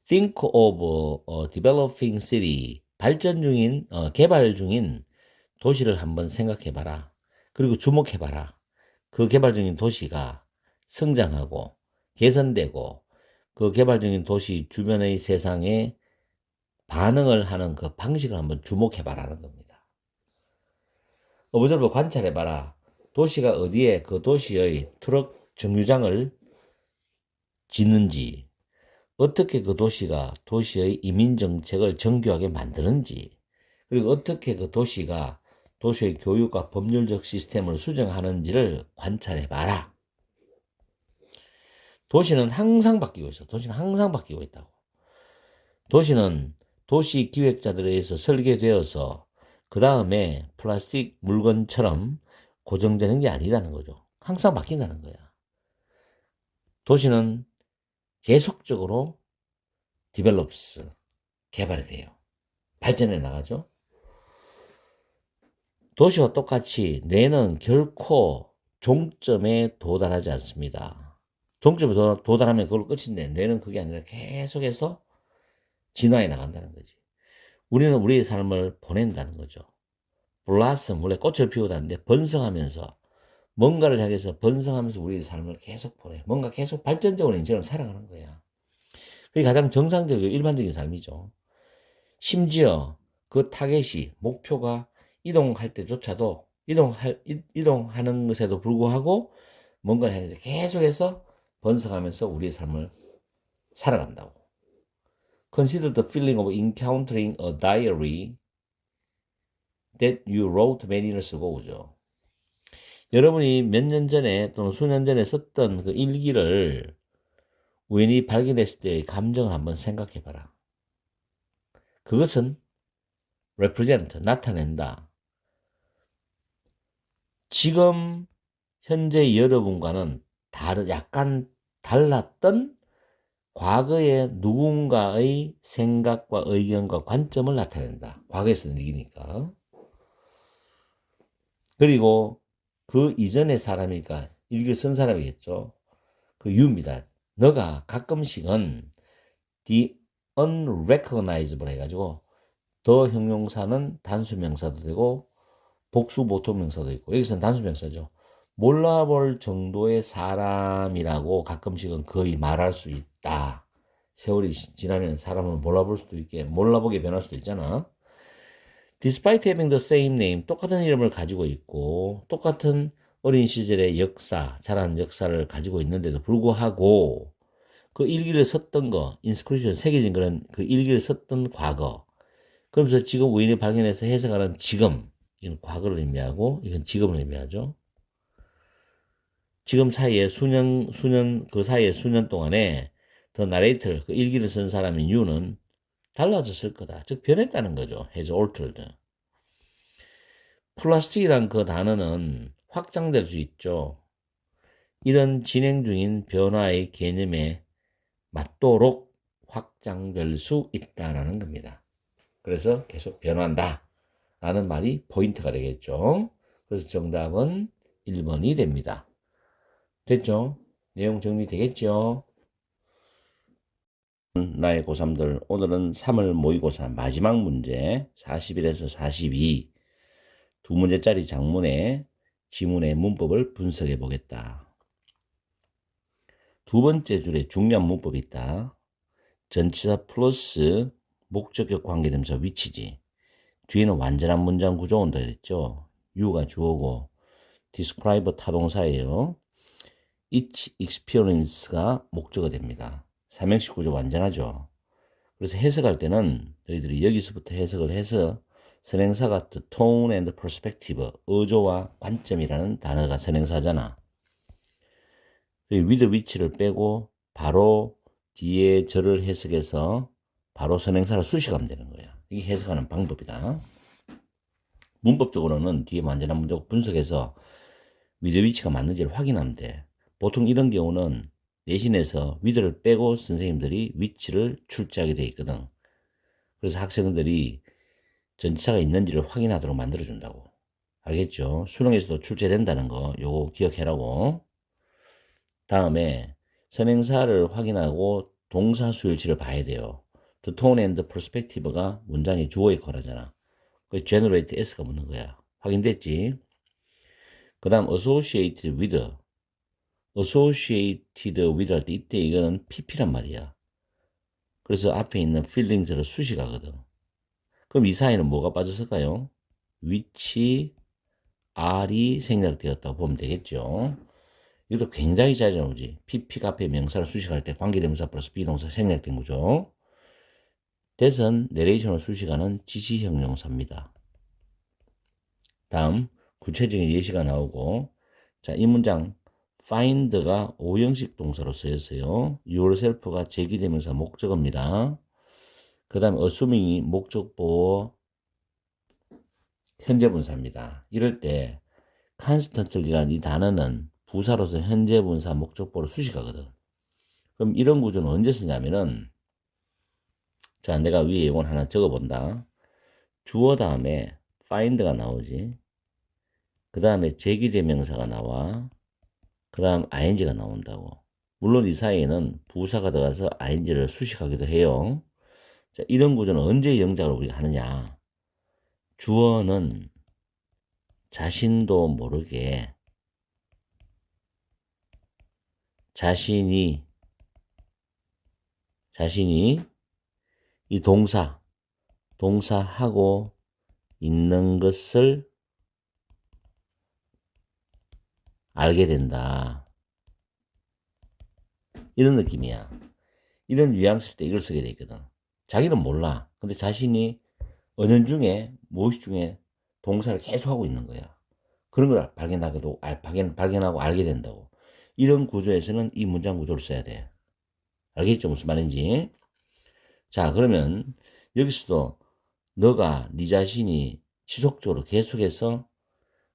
S1: Think of a developing city. 발전 중인, 개발 중인 도시를 한번 생각해 봐라. 그리고 주목해 봐라. 그 개발 중인 도시가 성장하고 개선되고 그 개발 중인 도시 주변의 세상에 반응을 하는 그 방식을 한번 주목해 봐라는 겁니다. 어브저버 관찰해 봐라. 도시가 어디에 그 도시의 트럭 정류장을 짓는지, 어떻게 그 도시가 도시의 이민 정책을 정교하게 만드는지, 그리고 어떻게 그 도시가 도시의 교육과 법률적 시스템을 수정하는지를 관찰해 봐라. 도시는 항상 바뀌고 있어. 도시는 항상 바뀌고 있다고. 도시는 도시 기획자들에 의해서 설계되어서 그 다음에 플라스틱 물건처럼 고정되는 게 아니라는 거죠. 항상 바뀐다는 거야. 도시는 계속적으로 develops, 개발이 돼요. 발전해 나가죠. 도시와 똑같이 뇌는 결코 종점에 도달하지 않습니다. 종점에 도달하면 그걸로 끝인데 뇌는 그게 아니라 계속해서 진화해 나간다는 거지. 우리는 우리의 삶을 보낸다는 거죠. 블라썸, 원래 꽃을 피우다는데 번성하면서 뭔가를 향해서 번성하면서 우리의 삶을 계속 보내. 뭔가 계속 발전적으로 인생을 살아가는 거야. 그게 가장 정상적이고 일반적인 삶이죠. 심지어 그 타겟이, 목표가 이동할 때조차도 이동하는 것에도 불구하고 뭔가를 향해서 계속해서 번성하면서 우리의 삶을 살아간다고. Consider the feeling of encountering a diary that you wrote many years ago. 그죠? 여러분이 몇 년 전에 또는 수년 전에 썼던 그 일기를 우연히 발견했을 때의 감정을 한번 생각해 봐라. 그것은 represent, 나타낸다. 지금 현재 여러분과는 약간 달랐던 과거의 누군가의 생각과 의견과 관점을 나타낸다. 과거에 쓴 일기니까. 그리고 그 이전의 사람이니까 일기를 쓴 사람이겠죠. 그 유입니다. 너가 가끔씩은 the unrecognizable 해가지고 더 형용사는 단수명사도 되고 복수 보통명사도 있고 여기서는 단수명사죠. 몰라볼 정도의 사람이라고 가끔씩은 거의 말할 수 있다. 세월이 지나면 사람을 몰라볼 수도 있게 몰라보게 변할 수도 있잖아. Despite having the same name, 똑같은 이름을 가지고 있고 똑같은 어린 시절의 역사, 자란 역사를 가지고 있는데도 불구하고 그 일기를 썼던 거, 인스크리션 새겨진 그런 그 일기를 썼던 과거. 그러면서 지금 우연히 발견해서 해석하는 지금, 이건 과거를 의미하고 이건 지금을 의미하죠. 지금 사이에 그 사이에 수년 동안에 더 나레이터를, 그 일기를 쓴 사람인 유는 달라졌을 거다. 즉 변했다는 거죠. has altered. 플라스틱이란 그 단어는 확장될 수 있죠. 이런 진행 중인 변화의 개념에 맞도록 확장될 수 있다라는 겁니다. 그래서 계속 변화한다 라는 말이 포인트가 되겠죠. 그래서 정답은 1번이 됩니다. 됐죠? 내용 정리되겠죠? 나의 고3들, 오늘은 3월 모의고사 마지막 문제 41에서 42 두 문제짜리 장문의 지문의 문법을 분석해 보겠다. 두 번째 줄에 중요한 문법이 있다. 전치사 플러스 목적격 관계대명사 위치지. 뒤에는 완전한 문장 구조 온다 그랬죠. you가 주어고 describe 타동사예요. each experience가 목적어 됩니다. 삼형식 구조 완전하죠. 그래서 해석할 때는 너희들이 여기서부터 해석을 해서 선행사가 the tone and perspective, 어조와 관점이라는 단어가 선행사잖아. with which를 빼고 바로 뒤에 절을 해석해서 바로 선행사를 수식하면 되는 거야. 이게 해석하는 방법이다. 문법적으로는 뒤에 완전한 문장 분석해서 with which가 맞는지를 확인하면 돼. 보통 이런 경우는 내신에서 with를 빼고 선생님들이 which를 출제하게 돼 있거든. 그래서 학생들이 전치사가 있는지를 확인하도록 만들어준다고. 알겠죠? 수능에서도 출제된다는 거 요거 기억해라고. 다음에 선행사를 확인하고 동사 수일치를 봐야 돼요. The tone and perspective가 문장의 주어의 거라잖아. 그 generate s가 붙는 거야. 확인됐지? 그 다음 associated with 할 때 이때 이거는 pp란 말이야. 그래서 앞에 있는 feelings를 수식하거든. 그럼 이 사이는 뭐가 빠졌을까요? which, are이 생략되었다고 보면 되겠죠. 이것도 굉장히 잘 나오지. pp가 앞에 명사를 수식할 때 관계대명사 플러스 비동사 생략된 거죠. that은 내레이션을 수식하는 지시형용사입니다. 다음 구체적인 예시가 나오고, 자, 이 문장 find가 5형식 동사로 쓰였어요. yourself가 제기대명사 목적어입니다. 그 다음에 assuming이 목적보호 현재분사입니다. 이럴 때 constantly라는 이 단어는 부사로서 현재분사 목적보를 수식하거든. 그럼 이런 구조는 언제 쓰냐면은, 자, 내가 위에 이건 하나 적어본다. 주어 다음에 find가 나오지. 그 다음에 제기대명사가 나와. 그 다음 ing가 나온다고. 물론 이 사이에는 부사가 들어가서 ing를 수식하기도 해요. 자, 이런 구조는 언제 영작을 우리가 하느냐. 주어는 자신도 모르게 자신이 이 동사하고 있는 것을 알게 된다. 이런 느낌이야. 이런 뉘앙스일 때 이걸 쓰게 돼 있거든. 자기는 몰라. 근데 자신이 은연중에 무의식 중에 동사를 계속 하고 있는 거야. 그런 걸 발견하고 알게 된다고. 이런 구조에서는 이 문장 구조를 써야 돼. 알겠죠? 무슨 말인지. 자, 그러면 여기서도 너가 네 자신이 지속적으로 계속해서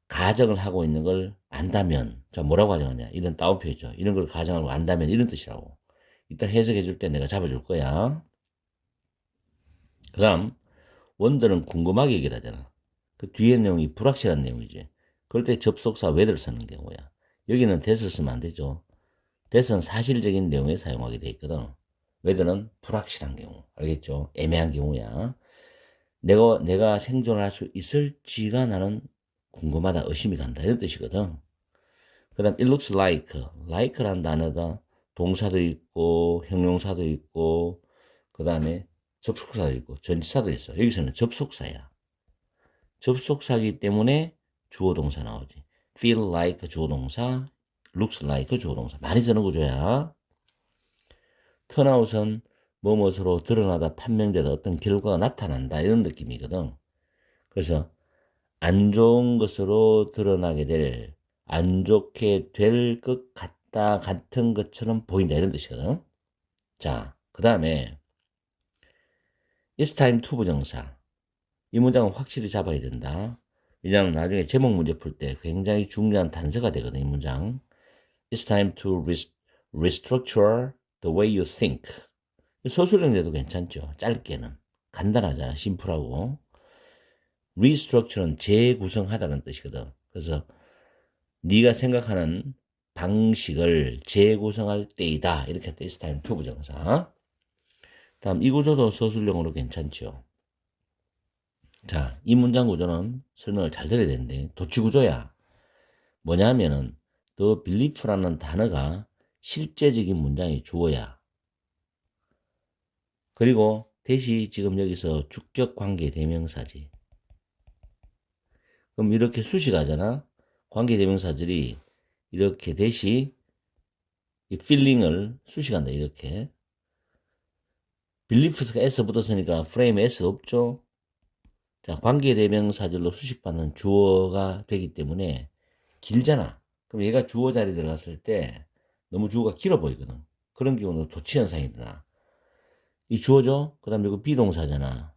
S1: 가정을 하고 있는 걸 안다면, 자, 뭐라고 가정하냐? 이런 따옴표죠. 이런 걸 가정하고 안다면 이런 뜻이라고. 이따 해석해 줄 때 내가 잡아줄 거야. 그 다음, 원더는 궁금하게 얘기를 하잖아. 그 뒤에 내용이 불확실한 내용이지. 그럴 때 접속사 whether 쓰는 경우야. 여기는 that을 쓰면 안 되죠. that은 사실적인 내용에 사용하게 돼 있거든. whether는 불확실한 경우. 알겠죠? 애매한 경우야. 내가 생존할 수 있을지가 나는 궁금하다, 의심이 간다. 이런 뜻이거든. 그 다음, it looks like란 단어가 동사도 있고, 형용사도 있고, 그 다음에 접속사도 있고, 전치사도 있어. 여기서는 접속사야. 접속사이기 때문에 주어 동사 나오지. feel like 주어 동사, looks like 주어 동사. 많이 쓰는 구조야. 턴아웃은 뭐뭐으로 드러나다, 판명되다, 어떤 결과가 나타난다. 이런 느낌이거든. 그래서 안 좋은 것으로 드러나게 될, 안 좋게 될 것 같다, 같은 것처럼 보인다. 이런 뜻이거든. 자, 그 다음에 it's time to 부정사. 이 문장은 확실히 잡아야 된다. 왜냐하면 나중에 제목 문제 풀 때 굉장히 중요한 단서가 되거든, 이 문장. It's time to restructure the way you think. 소수령제도 괜찮죠. 짧게는. 간단하잖아. 심플하고. restructure는 재구성하다는 뜻이거든. 그래서 네가 생각하는 방식을 재구성할 때이다. 이렇게 할 때 It's time to 부정사. 다음 이 구조도 서술형으로 괜찮죠. 자, 이 문장 구조는 설명을 잘 들어야 되는데 도치 구조야. 뭐냐면은 the belief라는 단어가 실제적인 문장의 주어야. 그리고 대시 지금 여기서 주격 관계 대명사지. 그럼 이렇게 수식하잖아. 관계 대명사들이 이렇게 대시 이 feeling을 수식한다. 이렇게. beliefs가 s 붙었으니까 프레임에 s 없죠. 자, 관계대명사절로 수식받는 주어가 되기 때문에 길잖아. 그럼 얘가 주어 자리에 들어갔을 때 너무 주어가 길어 보이거든. 그런 경우는 도치 현상이 일어나. 이 주어죠? 그 다음에 이거 비동사잖아.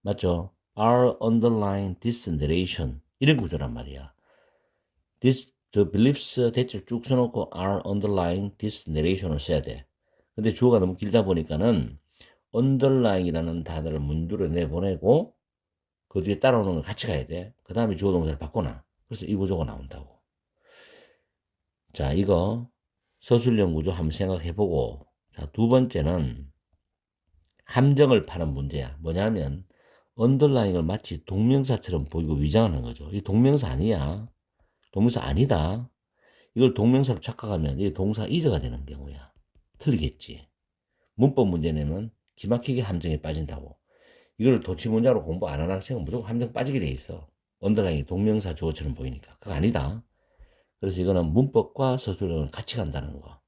S1: 맞죠? are underlying this narration. 이런 구조란 말이야. This, the beliefs 대체를 쭉 써놓고 are underlying this narration을 써야 돼. 근데 주어가 너무 길다 보니까는 underlying이라는 단어를 문두로 내보내고 그 뒤에 따라오는 걸 같이 가야 돼. 그 다음에 주어 동사를 바꿔놔. 그래서 이 구조가 나온다고. 자, 이거 서술형 구조 한번 생각해보고. 자, 두 번째는 함정을 파는 문제야. 뭐냐면 언더라인을 마치 동명사처럼 보이고 위장하는 거죠. 이 동명사 아니야. 동명사 아니다. 이걸 동명사로 착각하면 이 동사 이저가 되는 경우야. 틀리겠지. 문법 문제 내면 기막히게 함정에 빠진다고. 이걸 도치 문자로 공부 안 하는 학생은 무조건 함정 빠지게 돼 있어. 언더라인이 동명사 주어처럼 보이니까. 그거 아니다. 그래서 이거는 문법과 서술형을 같이 간다는 거.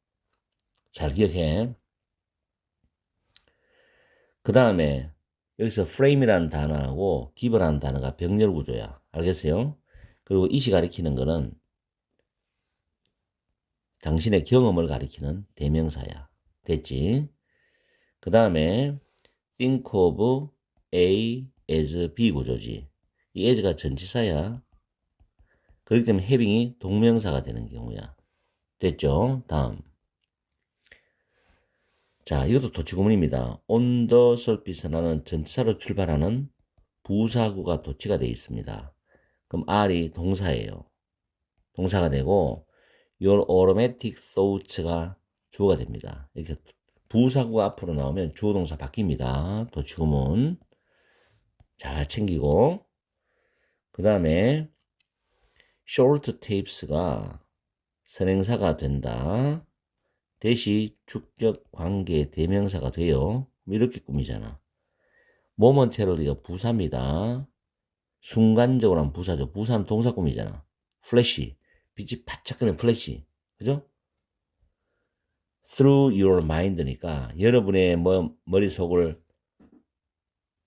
S1: 잘 기억해. 그 다음에 여기서 frame이라는 단어하고 give라는 단어가 병렬 구조야. 알겠어요? 그리고 이시 가리키는 거는 당신의 경험을 가리키는 대명사야. 됐지? 그 다음에 think of A as B 구조지. 이 as가 전치사야. 그렇기 때문에 having이 동명사가 되는 경우야. 됐죠? 다음. 자, 이것도 도치구문입니다. on the surface라는 전치사로 출발하는 부사구가 도치가 되어 있습니다. 그럼 R이 동사예요. 동사가 되고 your automatic thoughts가 주어가 됩니다. 이렇게 부사구가 앞으로 나오면 주어 동사 바뀝니다. 도치구문 잘 챙기고 그 다음에 short tapes가 선행사가 된다. 대시 주격 관계 대명사가 돼요. 이렇게 꾸미잖아. momentary가 부사입니다. 순간적으로 하면 부사죠. 부사는 동사 꾸미잖아. flash, 빛이 바짝 끄는 플래시. 그죠? through your mind니까 여러분의 머릿속을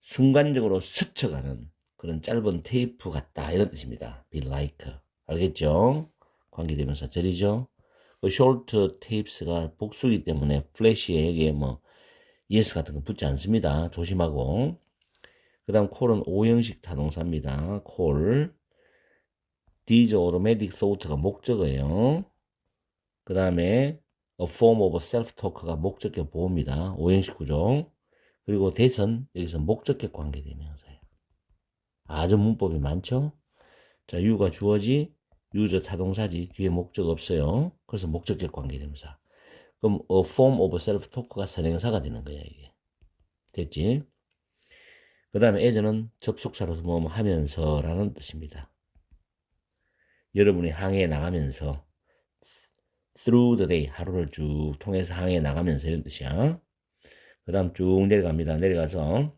S1: 순간적으로 스쳐가는 그런 짧은 테이프 같다. 이런 뜻입니다. be like. 알겠죠? 관계대명사 절이죠. 그 short tapes가 복수이기 때문에 flash에 여기에 뭐 yes 같은 거 붙지 않습니다. 조심하고. 그 다음 call은 오형식 타동사입니다. call. these automatic thought가 목적어예요. 그 다음에 a form of self-talk가 목적격 보호입니다. 오형식 구조. 그리고 that은 여기서 목적격 관계대명사예요. 아주 문법이 많죠? 자, you가 주어지, 유저 타동사지, 뒤에 목적 없어요. 그래서 목적격 관계대명사. 그럼 a form of self-talk가 선행사가 되는 거야, 이게. 됐지? 그 다음에 as는 접속사로서 뭐 하면서라는 뜻입니다. 여러분이 항해에 나가면서 through the day, 하루를 쭉 통해서 항해에 나가면서 이런 뜻이야. 그 다음 쭉 내려갑니다. 내려가서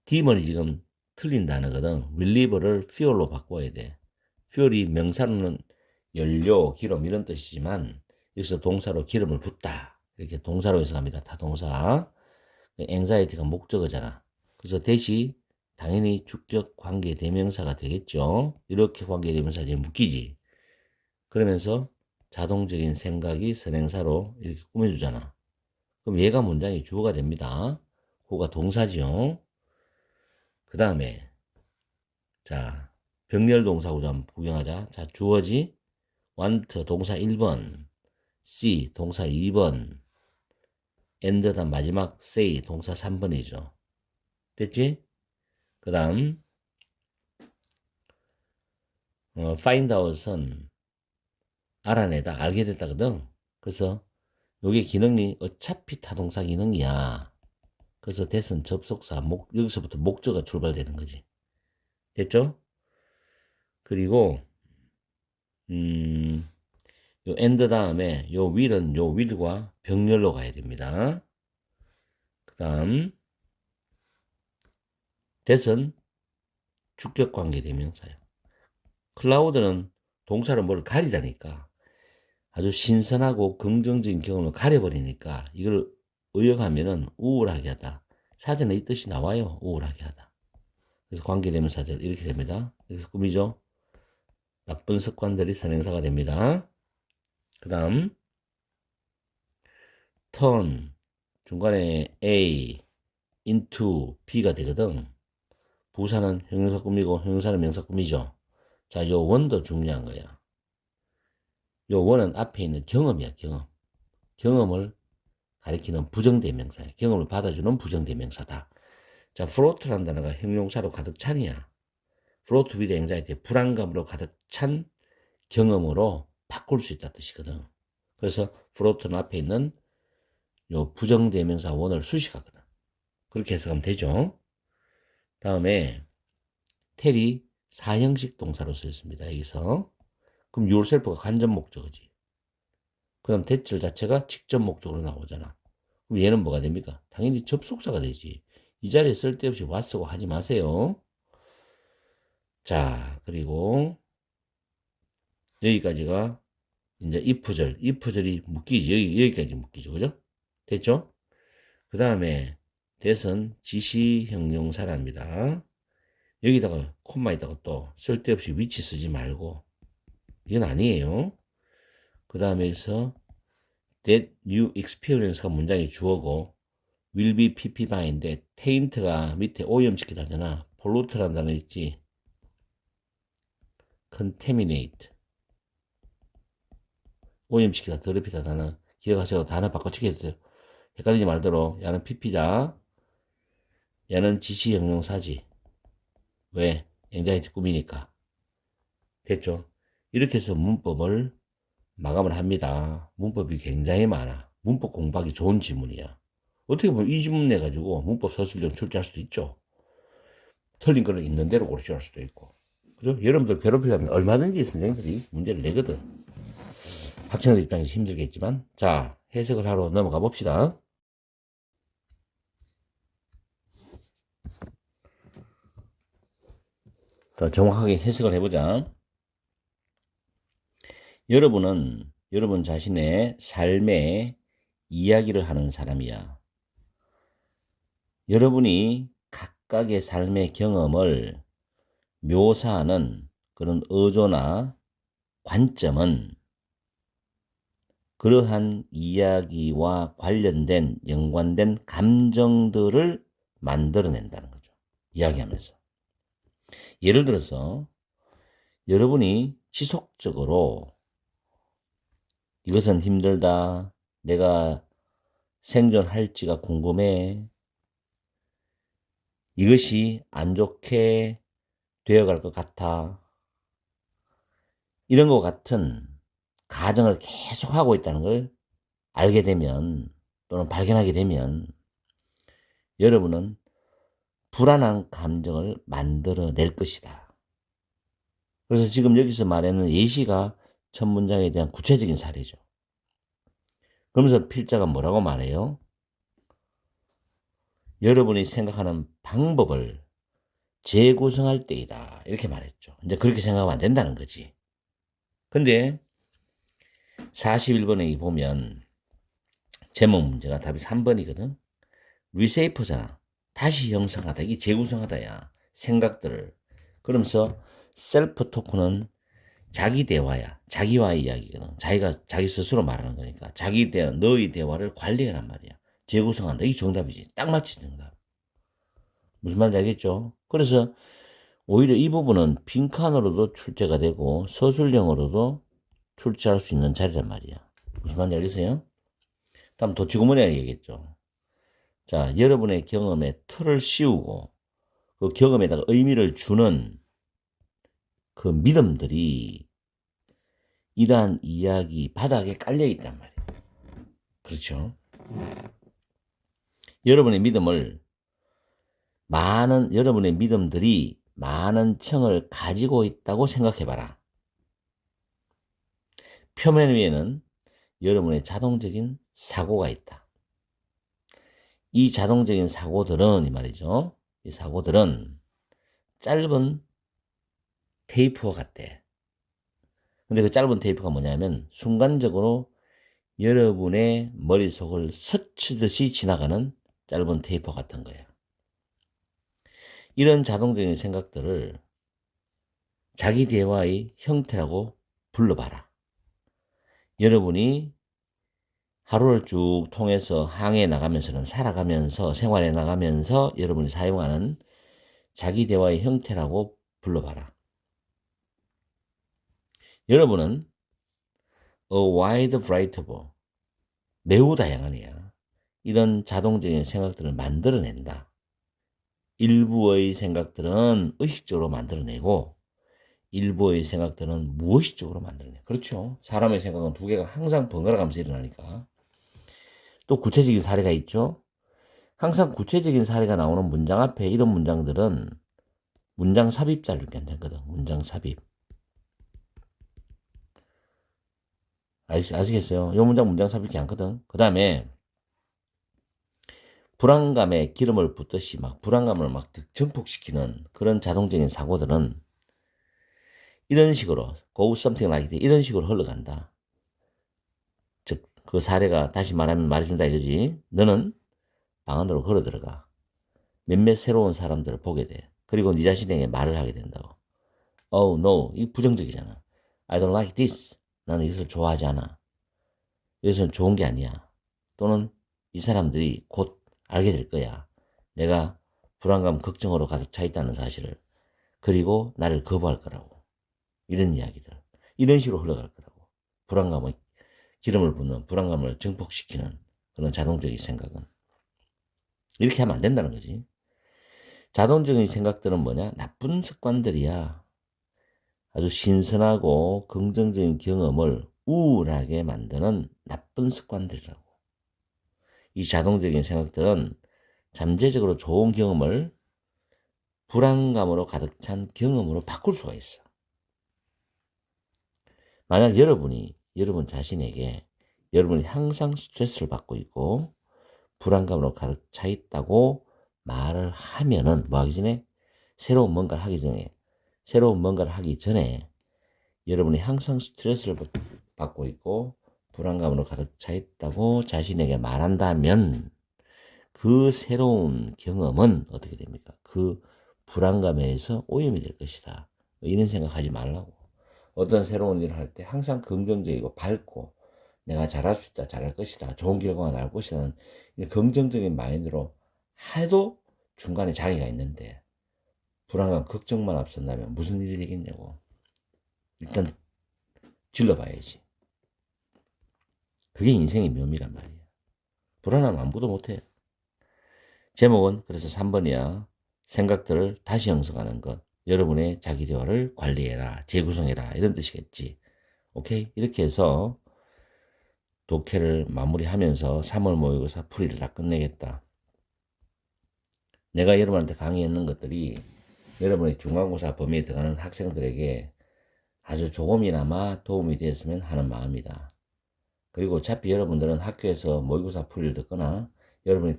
S1: demon이 지금 틀린 단어거든. relieve를 fuel로 바꿔야 돼. fuel이 명사로는 연료, 기름 이런 뜻이지만 여기서 동사로 기름을 붓다. 이렇게 동사로 해석합니다. 타동사. anxiety가 목적어잖아. 그래서 대시 당연히 주격 관계 대명사가 되겠죠. 이렇게 관계 대명사 이제 묶이지. 그러면서 자동적인 생각이 선행사로 이렇게 꾸며주잖아. 그럼 얘가 문장의 주어가 됩니다. 그가 동사지요. 그 다음에 자 병렬 동사 구조 한번 구경하자. 자 주어지 want 동사 1번, see 동사 2번, and 다음 마지막 say 동사 3번이죠. 됐지? 그 다음 find out은 알아내다, 알게 됐다거든. 그래서 요게 기능이 어차피 타동사 기능이야. 그래서 that은 접속사, 여기서부터 목적어가 출발되는 거지. 됐죠? 그리고 요 and 다음에 요 will은 요 will과 병렬로 가야 됩니다. 그 다음 that은 주격관계 대명사예요. 클라우드는 동사로 뭘 가리다니까 아주 신선하고 긍정적인 경험을 가려버리니까 이걸 의역하면은 우울하게 하다. 사전에 이 뜻이 나와요. 우울하게 하다. 그래서 관계대명사절 이렇게 됩니다. 그래서 꾸미죠. 나쁜 습관들이 선행사가 됩니다. 그 다음 turn 중간에 A into B가 되거든. 부사는 형용사 꾸미고 형용사는 명사 꾸미죠. 자, 요 원도 중요한 거야. 요 원은 앞에 있는 경험이야, 경험. 경험을 가리키는 부정대명사야. 경험을 받아주는 부정대명사다. 자, float라는 단어가 형용사로 가득 찬이야. float with anxiety, 불안감으로 가득 찬 경험으로 바꿀 수 있다는 뜻이거든. 그래서 float는 앞에 있는 요 부정대명사 원을 수식하거든. 그렇게 해석하면 되죠. 다음에 tell이 사형식 동사로 쓰였습니다. 여기서. 그럼 yourself가 간접 목적어지. 그 다음 대절 자체가 직접 목적으로 나오잖아. 그럼 얘는 뭐가 됩니까? 당연히 접속사가 되지. 이 자리에 쓸데없이 what쓰고 하지 마세요. 자, 그리고 여기까지가 이제 if절이 묶이지. 여기까지 묶이죠. 그죠? 됐죠? 그 다음에 that은 지시형용사랍니다. 여기다가 콤마에다가 또 쓸데없이 위치 쓰지 말고 이건 아니에요. 그 다음에서 that you experience가 문장의 주어고 will be pp by인데 taint가 밑에 오염시키다 하잖아. pollute라는 단어 있지. contaminate 오염시키다, 더럽히다 단어 기억하세요. 단어 바꿔치기 했어요. 헷갈리지 말도록. 얘는 pp다. 얘는 지시형용사지. 왜? 앵자이티 꾸미니까. 됐죠? 이렇게 해서 문법을 마감을 합니다. 문법이 굉장히 많아. 문법 공부하기 좋은 지문이야. 어떻게 보면 이 지문 내가지고 문법 서술형 출제할 수도 있죠. 틀린 거는 있는 대로 고르할 수도 있고. 그죠? 여러분들 괴롭히려면 얼마든지 선생님들이 문제를 내거든. 학생들 입장에서 힘들겠지만, 자, 해석을 하러 넘어가 봅시다. 더 정확하게 해석을 해보자. 여러분은 여러분 자신의 삶의 이야기를 하는 사람이야. 여러분이 각각의 삶의 경험을 묘사하는 그런 어조나 관점은 그러한 이야기와 관련된 연관된 감정들을 만들어낸다는 거죠. 이야기하면서. 예를 들어서 여러분이 지속적으로 이것은 힘들다, 내가 생존할지가 궁금해, 이것이 안 좋게 되어갈 것 같아, 이런 것 같은 가정을 계속 하고 있다는 걸 알게 되면 또는 발견하게 되면 여러분은 불안한 감정을 만들어낼 것이다. 그래서 지금 여기서 말하는 예시가 첫 문장에 대한 구체적인 사례죠. 그러면서 필자가 뭐라고 말해요? 여러분이 생각하는 방법을 재구성할 때이다. 이렇게 말했죠. 이제 그렇게 생각하면 안 된다는 거지. 근데 41번에 보면 제목 문제가 답이 3번이거든. 리세이퍼잖아. 다시 형성하다. 이게 재구성하다야. 생각들을. 그러면서 셀프 토크는 자기 대화야. 자기와의 이야기거든. 자기가 자기 스스로 말하는 거니까. 자기 대화, 너의 대화를 관리하란 말이야. 재구성한다. 이게 정답이지. 딱 맞지, 정답. 무슨 말인지 알겠죠? 그래서 오히려 이 부분은 빈칸으로도 출제가 되고 서술형으로도 출제할 수 있는 자리란 말이야. 무슨 말인지 알겠어요? 다음 도치구문이라고 얘기했죠. 자, 여러분의 경험에 틀을 씌우고 그 경험에다가 의미를 주는 그 믿음들이 이러한 이야기 바닥에 깔려 있단 말이에요. 그렇죠? 여러분의 믿음을 여러분의 믿음들이 많은 층을 가지고 있다고 생각해봐라. 표면 위에는 여러분의 자동적인 사고가 있다. 이 자동적인 사고들은, 이 말이죠. 이 사고들은 짧은 테이프와 같대. 근데 그 짧은 테이프가 뭐냐면 순간적으로 여러분의 머릿속을 스치듯이 지나가는 짧은 테이프 같은 거예요. 이런 자동적인 생각들을 자기 대화의 형태라고 불러봐라. 여러분이 하루를 쭉 통해서 항해 나가면서는 살아가면서 생활해 나가면서 여러분이 사용하는 자기 대화의 형태라고 불러봐라. 여러분은 a wide variety of 매우 다양한 이야. 이런 자동적인 생각들을 만들어낸다. 일부의 생각들은 의식적으로 만들어내고 일부의 생각들은 무의식적으로 만들어내. 그렇죠. 사람의 생각은 두 개가 항상 번갈아 가면서 일어나니까. 또 구체적인 사례가 있죠. 항상 구체적인 사례가 나오는 문장 앞에 이런 문장들은 문장 삽입자를 괜찮거든. 문장 삽입. 아시겠어요? 이 문장 삽입이 않거든. 그 다음에 불안감에 기름을 붓듯이 막 불안감을 막 증폭시키는 그런 자동적인 사고들은 이런 식으로 go something like that 이런 식으로 흘러간다. 즉 그 사례가 다시 말하면 말해준다 이거지. 너는 방 안으로 걸어 들어가. 몇몇 새로운 사람들을 보게 돼. 그리고 네 자신에게 말을 하게 된다고. Oh no, 이 부정적이잖아. I don't like this. 나는 이것을 좋아하지 않아. 이것은 좋은 게 아니야. 또는 이 사람들이 곧 알게 될 거야. 내가 불안감, 걱정으로 가득 차 있다는 사실을. 그리고 나를 거부할 거라고. 이런 이야기들. 이런 식으로 흘러갈 거라고. 불안감을, 기름을 붓는, 불안감을 증폭시키는 그런 자동적인 생각은. 이렇게 하면 안 된다는 거지. 자동적인 생각들은 뭐냐? 나쁜 습관들이야. 아주 신선하고 긍정적인 경험을 우울하게 만드는 나쁜 습관들이라고. 이 자동적인 생각들은 잠재적으로 좋은 경험을 불안감으로 가득 찬 경험으로 바꿀 수가 있어. 만약 여러분 자신에게 여러분이 항상 스트레스를 받고 있고 불안감으로 가득 차 있다고 말을 하면은 뭐 하기 전에 새로운 뭔가를 하기 전에 여러분이 항상 스트레스를 받고 있고 불안감으로 가득 차 있다고 자신에게 말한다면 그 새로운 경험은 어떻게 됩니까? 그 불안감에 의해서 오염이 될 것이다. 이런 생각하지 말라고. 어떤 새로운 일을 할 때 항상 긍정적이고 밝고 내가 잘할 수 있다, 잘할 것이다, 좋은 결과가 나올 것이라는 긍정적인 마인드로 해도 중간에 장애가 있는데 불안감, 걱정만 앞선다면 무슨 일이 되겠냐고. 일단 질러봐야지. 그게 인생의 묘미란 말이야. 불안하면 아무것도 못해. 제목은 그래서 3번이야. 생각들을 다시 형성하는 것. 여러분의 자기 대화를 관리해라, 재구성해라 이런 뜻이겠지. 오케이? 이렇게 해서 독해를 마무리하면서 3월 모의고사 풀이를 다 끝내겠다. 내가 여러분한테 강의했는 것들이 여러분의 중간고사 범위에 들어가는 학생들에게 아주 조금이나마 도움이 되었으면 하는 마음이다. 그리고 어차피 여러분들은 학교에서 모의고사 풀이를 듣거나 여러분이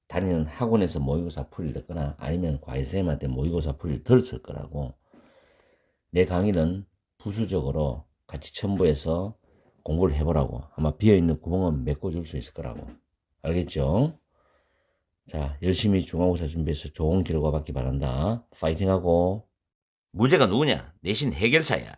S1: 다니는 학원에서 모의고사 풀이를 듣거나 아니면 과외선생님한테 모의고사 풀이를 들었을 거라고. 내 강의는 부수적으로 같이 첨부해서 공부를 해보라고. 아마 비어있는 구멍은 메꿔줄 수 있을 거라고. 알겠죠? 자, 열심히 중간고사 준비해서 좋은 결과 받기 바란다. 파이팅하고. 문제가 누구냐? 내신 해결사야.